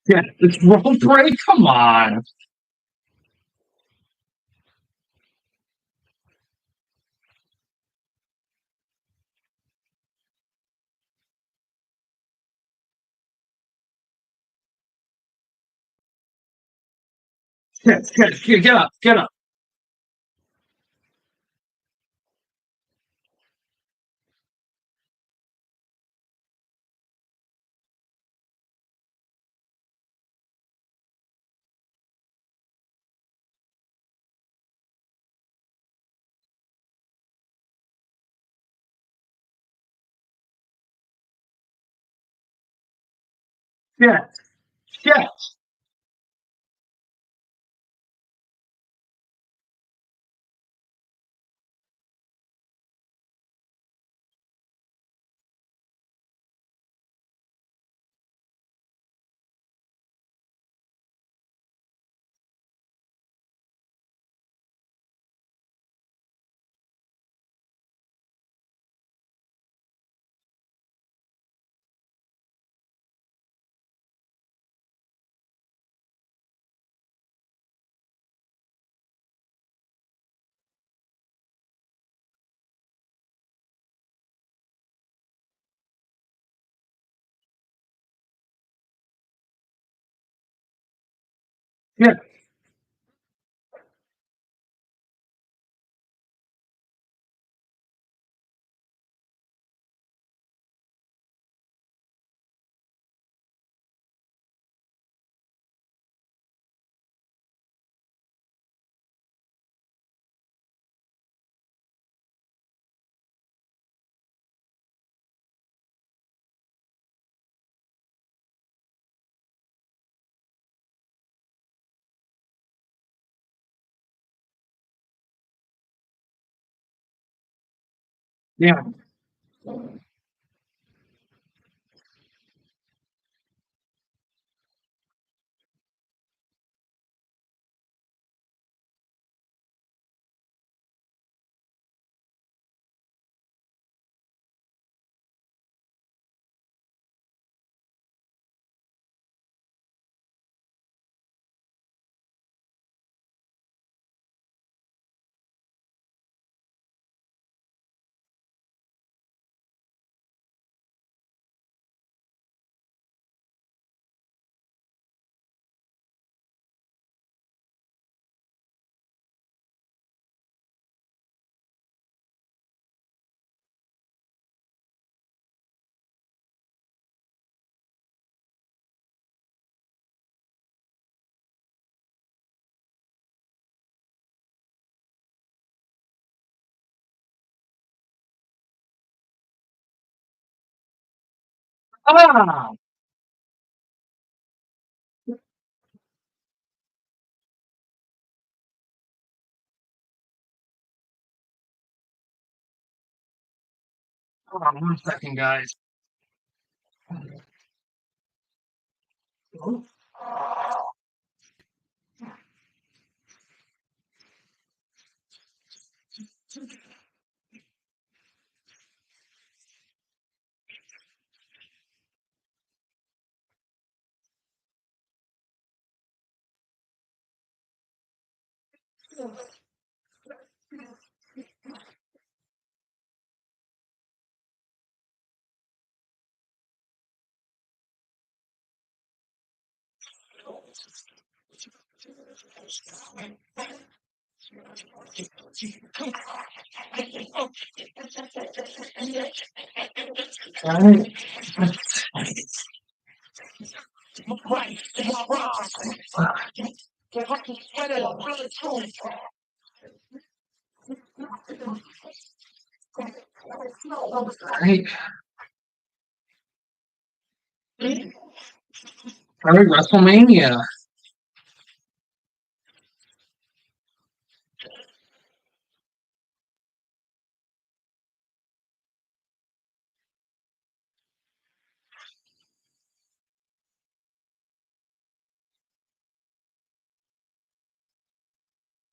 yeah, it's role break. Come on. Get up, get up. Shit, shit. Yeah, Yeah. Ah! Hold on 1 second, guys. Alright. Alright. Alright, WrestleMania.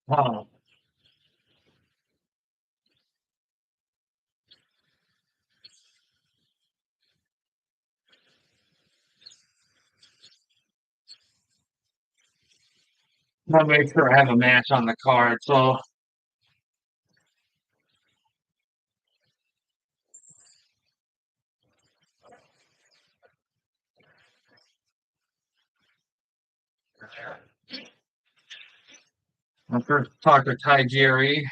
Wow. I'll make sure I have a match on the card. So I'll first talk to Ty Jerry.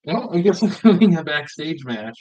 Well, I guess I'm doing a backstage match.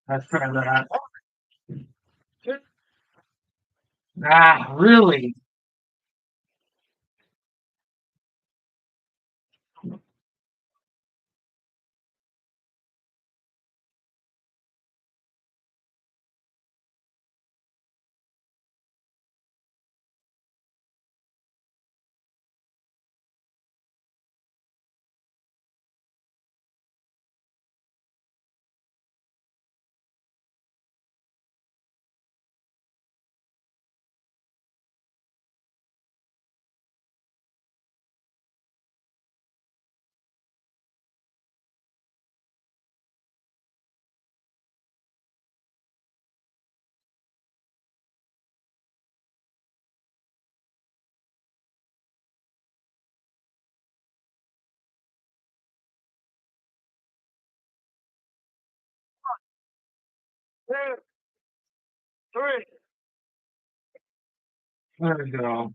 Let's try that. Ah, really? There we go.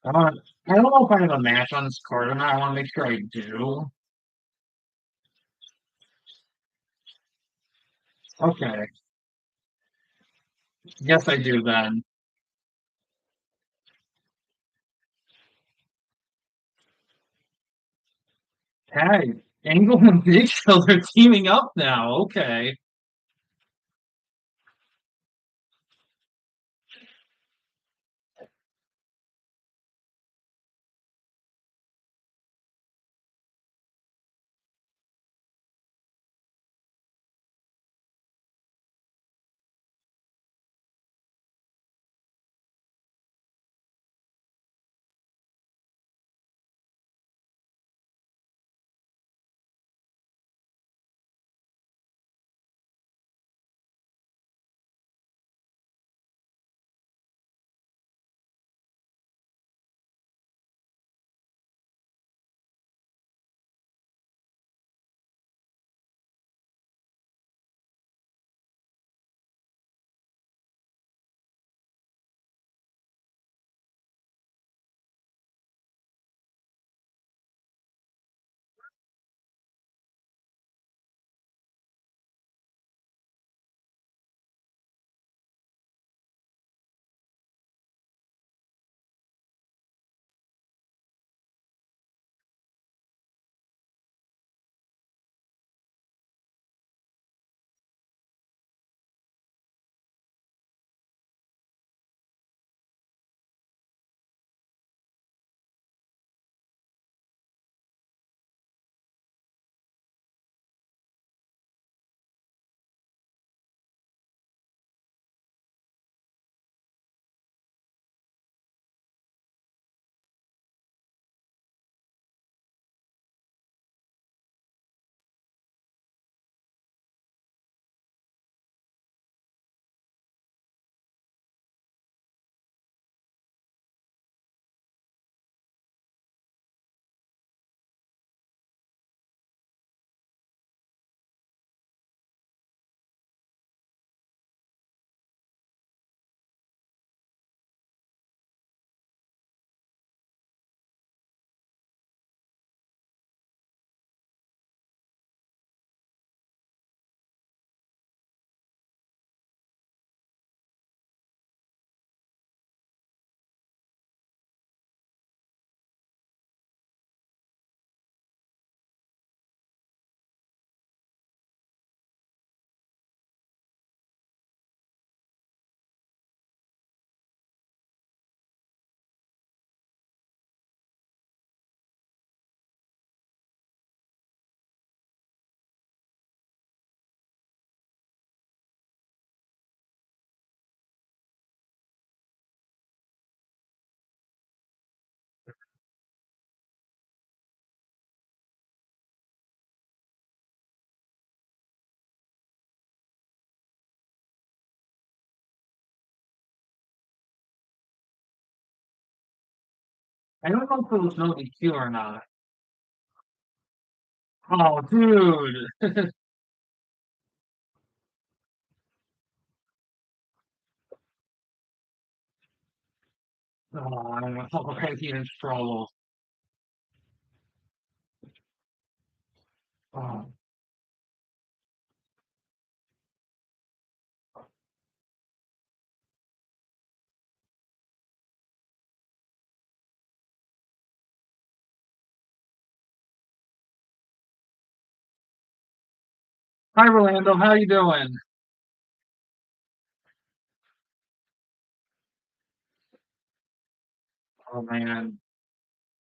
Uh, I don't know if I have a match on this card or not. I want to make sure I do. Okay. Yes, I do then. Hey, Angle and Big Show, they're teaming up now. Okay. I don't know if it was no DQ or not. Oh, dude. Oh, I'm already in trouble. Oh. Hi, Rolando. How you doing? Oh man,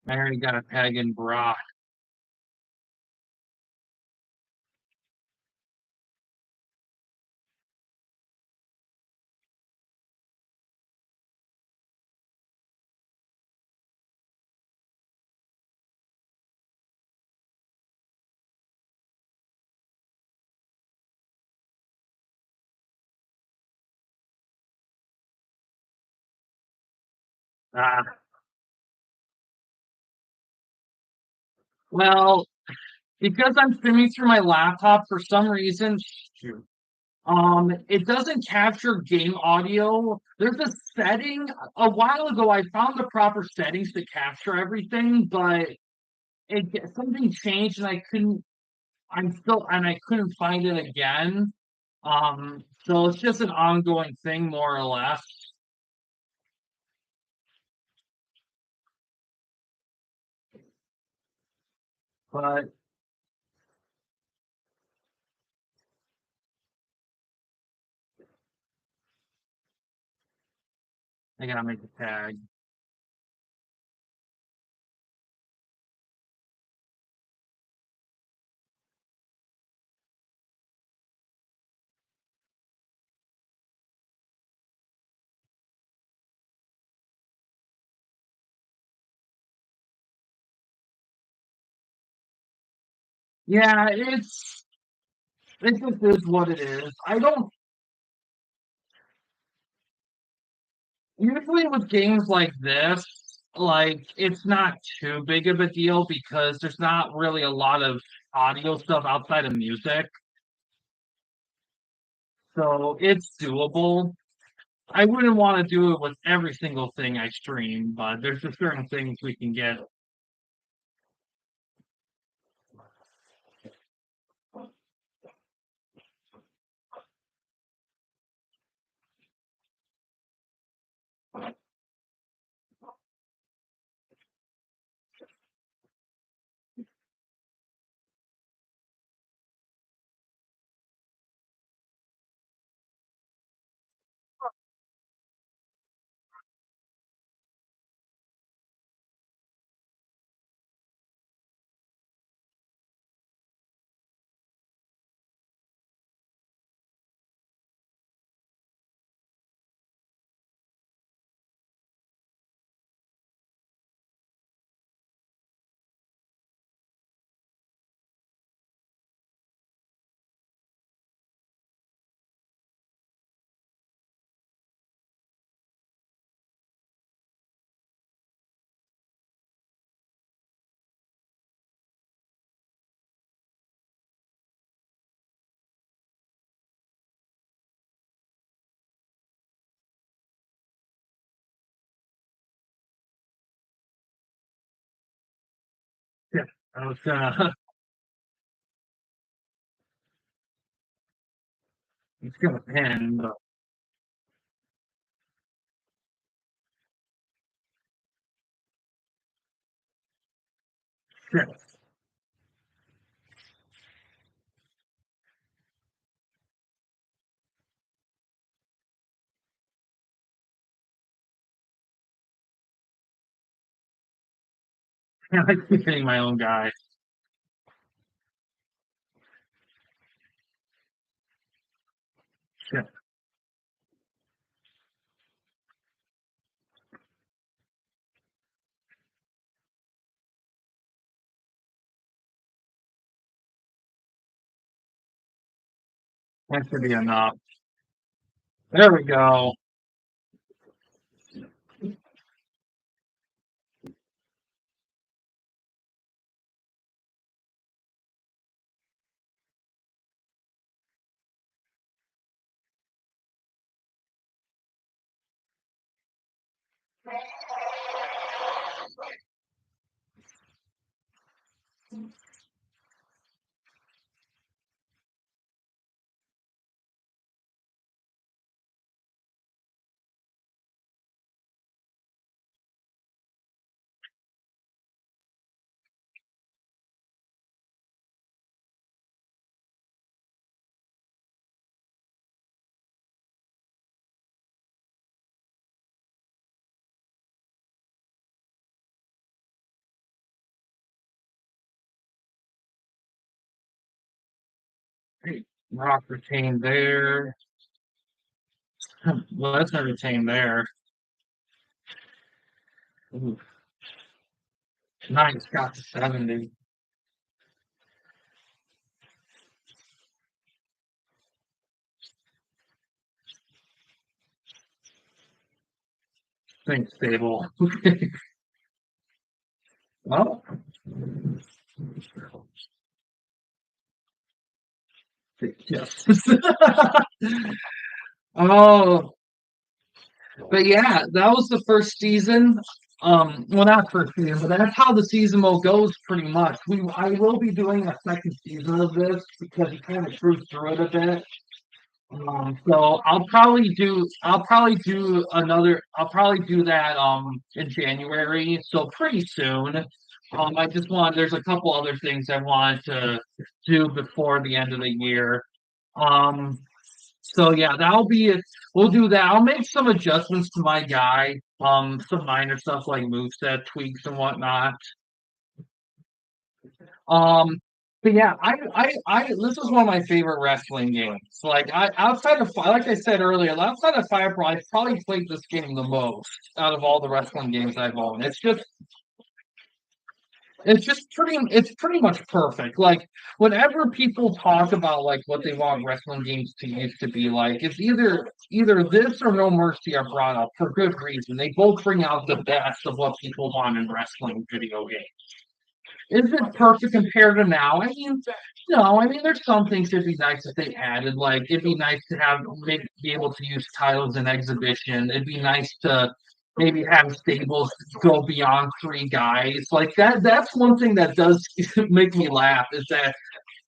I already got a tag in Brock. Ah, well, because I'm streaming through my laptop for some reason, shoot, it doesn't capture game audio. There's a setting a while ago. I found the proper settings to capture everything, but something changed, and I couldn't. I'm still, and I couldn't find it again. So it's just an ongoing thing, more or less. But I gotta make a tag. Yeah, it just is what it is. I don't usually with games like this, like it's not too big of a deal because there's not really a lot of audio stuff outside of music, so it's doable. I wouldn't want to do it with every single thing I stream, but there's just certain things we can get. Yeah, I was it's gonna pin, but shit. I keep hitting my own guy. Shit. That should be enough. There we go. Rock retained there. Lesnar retained there. Ooh, nice, got to 70. Think stable. Well, yes. Oh, but yeah, that was the first season. Well, not first season, but that's how the season mode goes pretty much. I will be doing a second season of this because you kind of cruise through it a bit. So I'll probably do that in January, so pretty soon. There's a couple other things I wanted to do before the end of the year. Um, so yeah, that'll be it. We'll do that. I'll make some adjustments to my guy. Some minor stuff like moveset tweaks and whatnot. Um, but yeah, this is one of my favorite wrestling games. Like I said earlier, outside of Firepro, I've probably played this game the most out of all the wrestling games I've owned. It's pretty much perfect. Like whenever people talk about like what they want wrestling games to used to be like, it's either this or No Mercy are brought up for good reason. They both bring out the best of what people want in wrestling video games. Is it perfect compared to now? I mean, no. I mean, there's some things it'd be nice if they added. Like, it'd be nice to have maybe be able to use titles in exhibition. It'd be nice to maybe have stables go beyond three guys. Like that. That's one thing that does make me laugh. Is that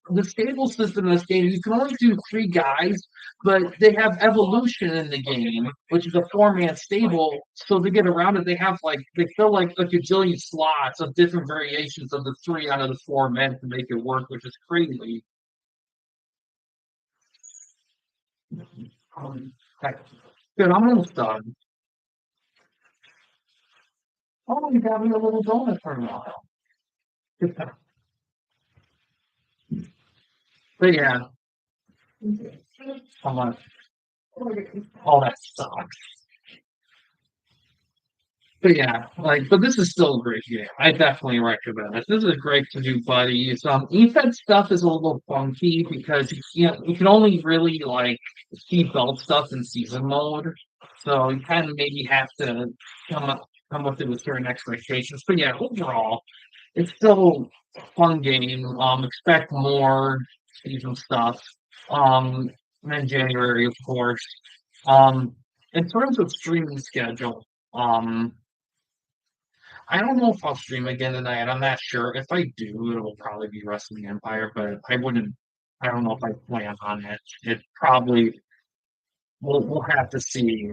the stable system in this game, you can only do three guys, but they have evolution in the game, which is a four-man stable. So to get around it, they fill like a gajillion slots of different variations of the three out of the four men to make it work, which is crazy. Heck, good, I'm almost done. Oh, you got me a little donut for me. But yeah, I'm like, all that stuff. But yeah, but this is still a great game. I definitely recommend it. This is great to do, buddies. EFED stuff is a little funky because you can only really like see belt stuff in season mode, so you kind of maybe have to come up come with it with certain expectations. But yeah, overall, it's still a fun game. Expect more season stuff. Um, and then January, of course. Um, in terms of streaming schedule. I don't know if I'll stream again tonight. I'm not sure. If I do, it'll probably be Wrestling Empire, but I wouldn't. I don't know if I plan on it. It probably we'll have to see.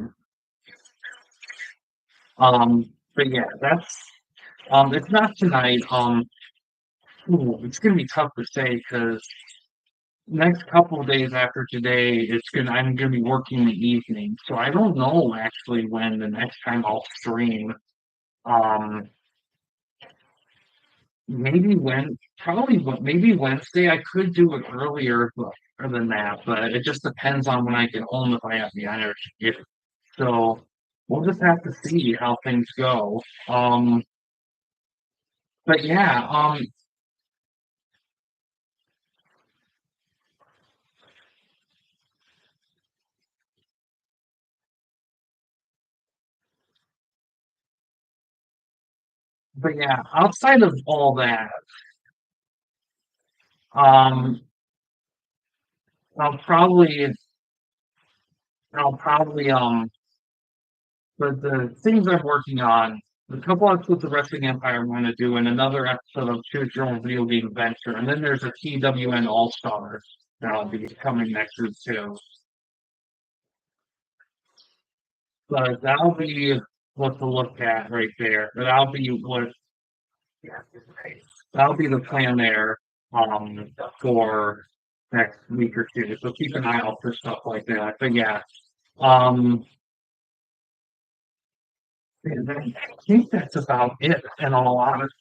But yeah, that's it's not tonight. It's gonna be tough to say because next couple of days after today, I'm gonna be working in the evening, so I don't know actually when the next time I'll stream. Um, maybe Wednesday. I could do it earlier than that, but it just depends on when I get home if I have the energy. So we'll just have to see how things go. But yeah, outside of all that, um, I'll probably I'll probably but the things I'm working on, a couple episodes of Wrestling Empire I'm going to do, and another episode of Choose Your Own Video Game Adventure, and then there's a TWN All Stars that'll be coming next week too. But that'll be what to look at right there. That'll be the plan there for next week or two. So keep an eye out for stuff like that. But yeah, um, I think that's about it. In all honesty,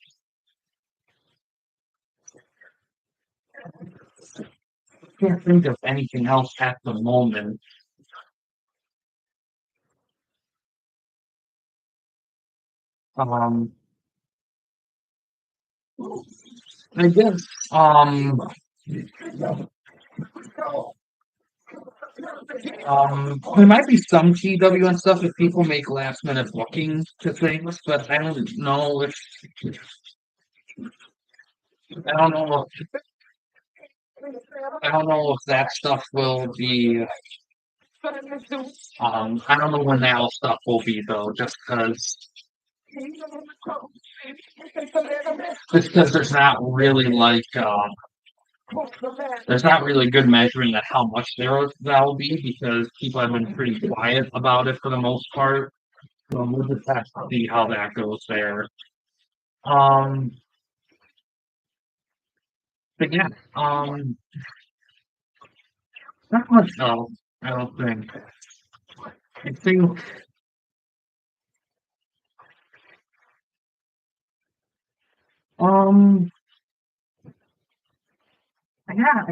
can't think of anything else at the moment. Um, I guess there might be some TW and stuff if people make last minute bookings to things, but I don't know I don't know if that stuff will be. I don't know when that stuff will be though, just because there's not really good measuring at how much that will be because people have been pretty quiet about it for the most part. So we'll just have to see how that goes there. Um, but yeah, not much else. I don't think. I think um yeah,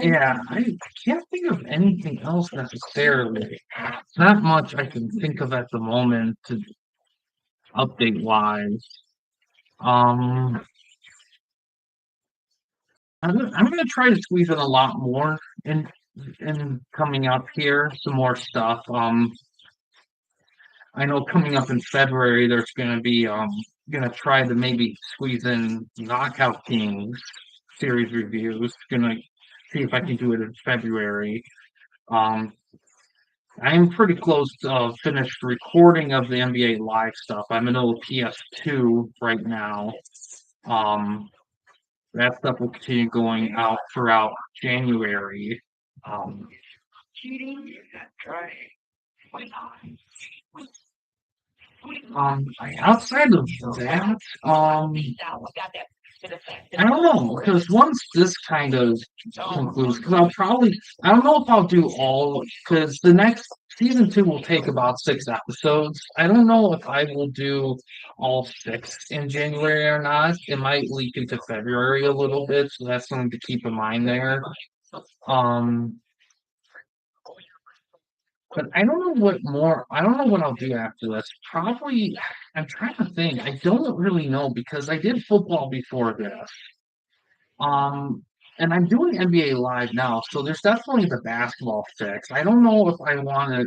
yeah, I can't think of anything else necessarily. Not much I can think of at the moment to update wise. Um, I'm gonna try to squeeze in a lot more in coming up here, some more stuff. I know coming up in February, there's gonna be gonna try to maybe squeeze in Knockout Kings series reviews. Gonna see if I can do it in February. Um, I'm pretty close to finished recording of the NBA Live stuff. I'm in a PS2 right now. Um, that stuff will continue going out throughout January. Um, outside of that, I don't know because once this kind of concludes, because I don't know if I'll do all because the next season two will take about 6 episodes. I don't know if I will do all six in January or not. It might leak into February a little bit, so that's something to keep in mind there. Um, but I don't know what I'll do after this. Probably, I'm trying to think. I don't really know because I did football before this. Um, and I'm doing NBA Live now, so there's definitely the basketball fix. I don't know if I want to.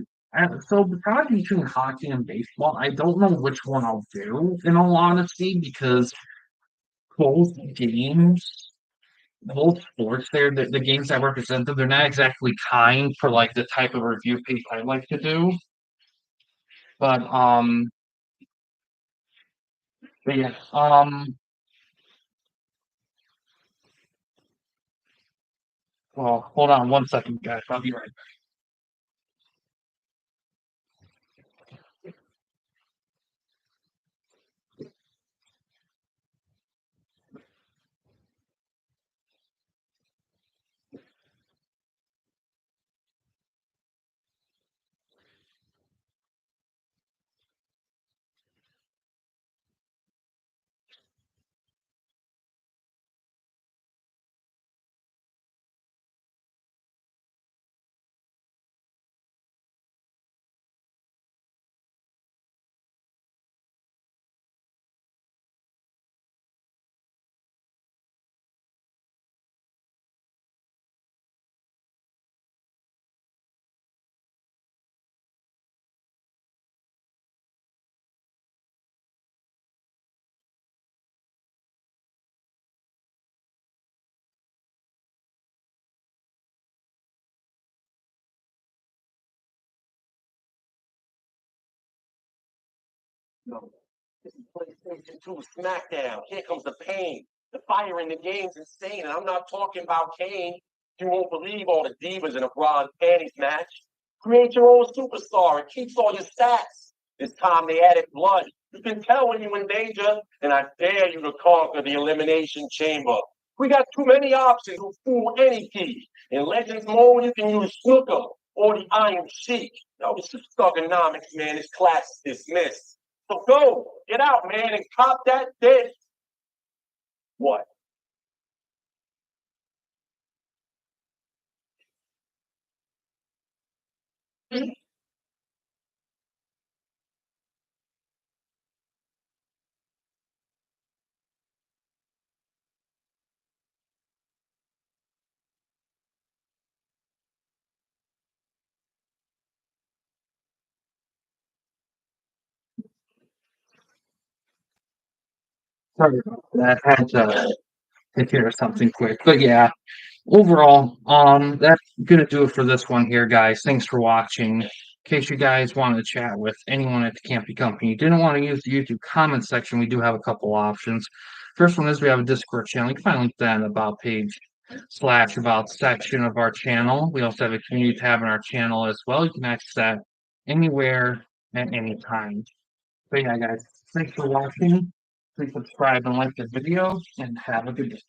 So probably between hockey and baseball, I don't know which one I'll do. In all honesty, because both games, both sports, the games that represent them, they're not exactly kind for like the type of review piece I like to do. But yeah. Well, hold on one second, guys. I'll be right No, this is PlayStation 2 SmackDown. Here comes the pain. The fire in the game's insane, and I'm not talking about Kane. You won't believe all the divas in a bra and panties match. Create your own superstar. It keeps all your stats. This time they added blood. You can tell when you're in danger, and I dare you to conquer the Elimination Chamber. We got too many options to fool any key. In Legends mode, you can use Snooker or the Iron Sheik. No, this is thugonomics, man. This class is dismissed. So go, get out, man, and cop that dick. What? Sorry about that. I had to take care of something quick. But yeah, overall, that's gonna do it for this one here, guys. Thanks for watching. In case you guys want to chat with anyone at the Campy Company, you didn't want to use the YouTube comment section, we do have a couple options. First one is we have a Discord channel. You can find a link to that in the about page / about section of our channel. We also have a community tab in our channel as well. You can access that anywhere at any time. But yeah, guys, thanks for watching. Please subscribe and like the video, and have a good day.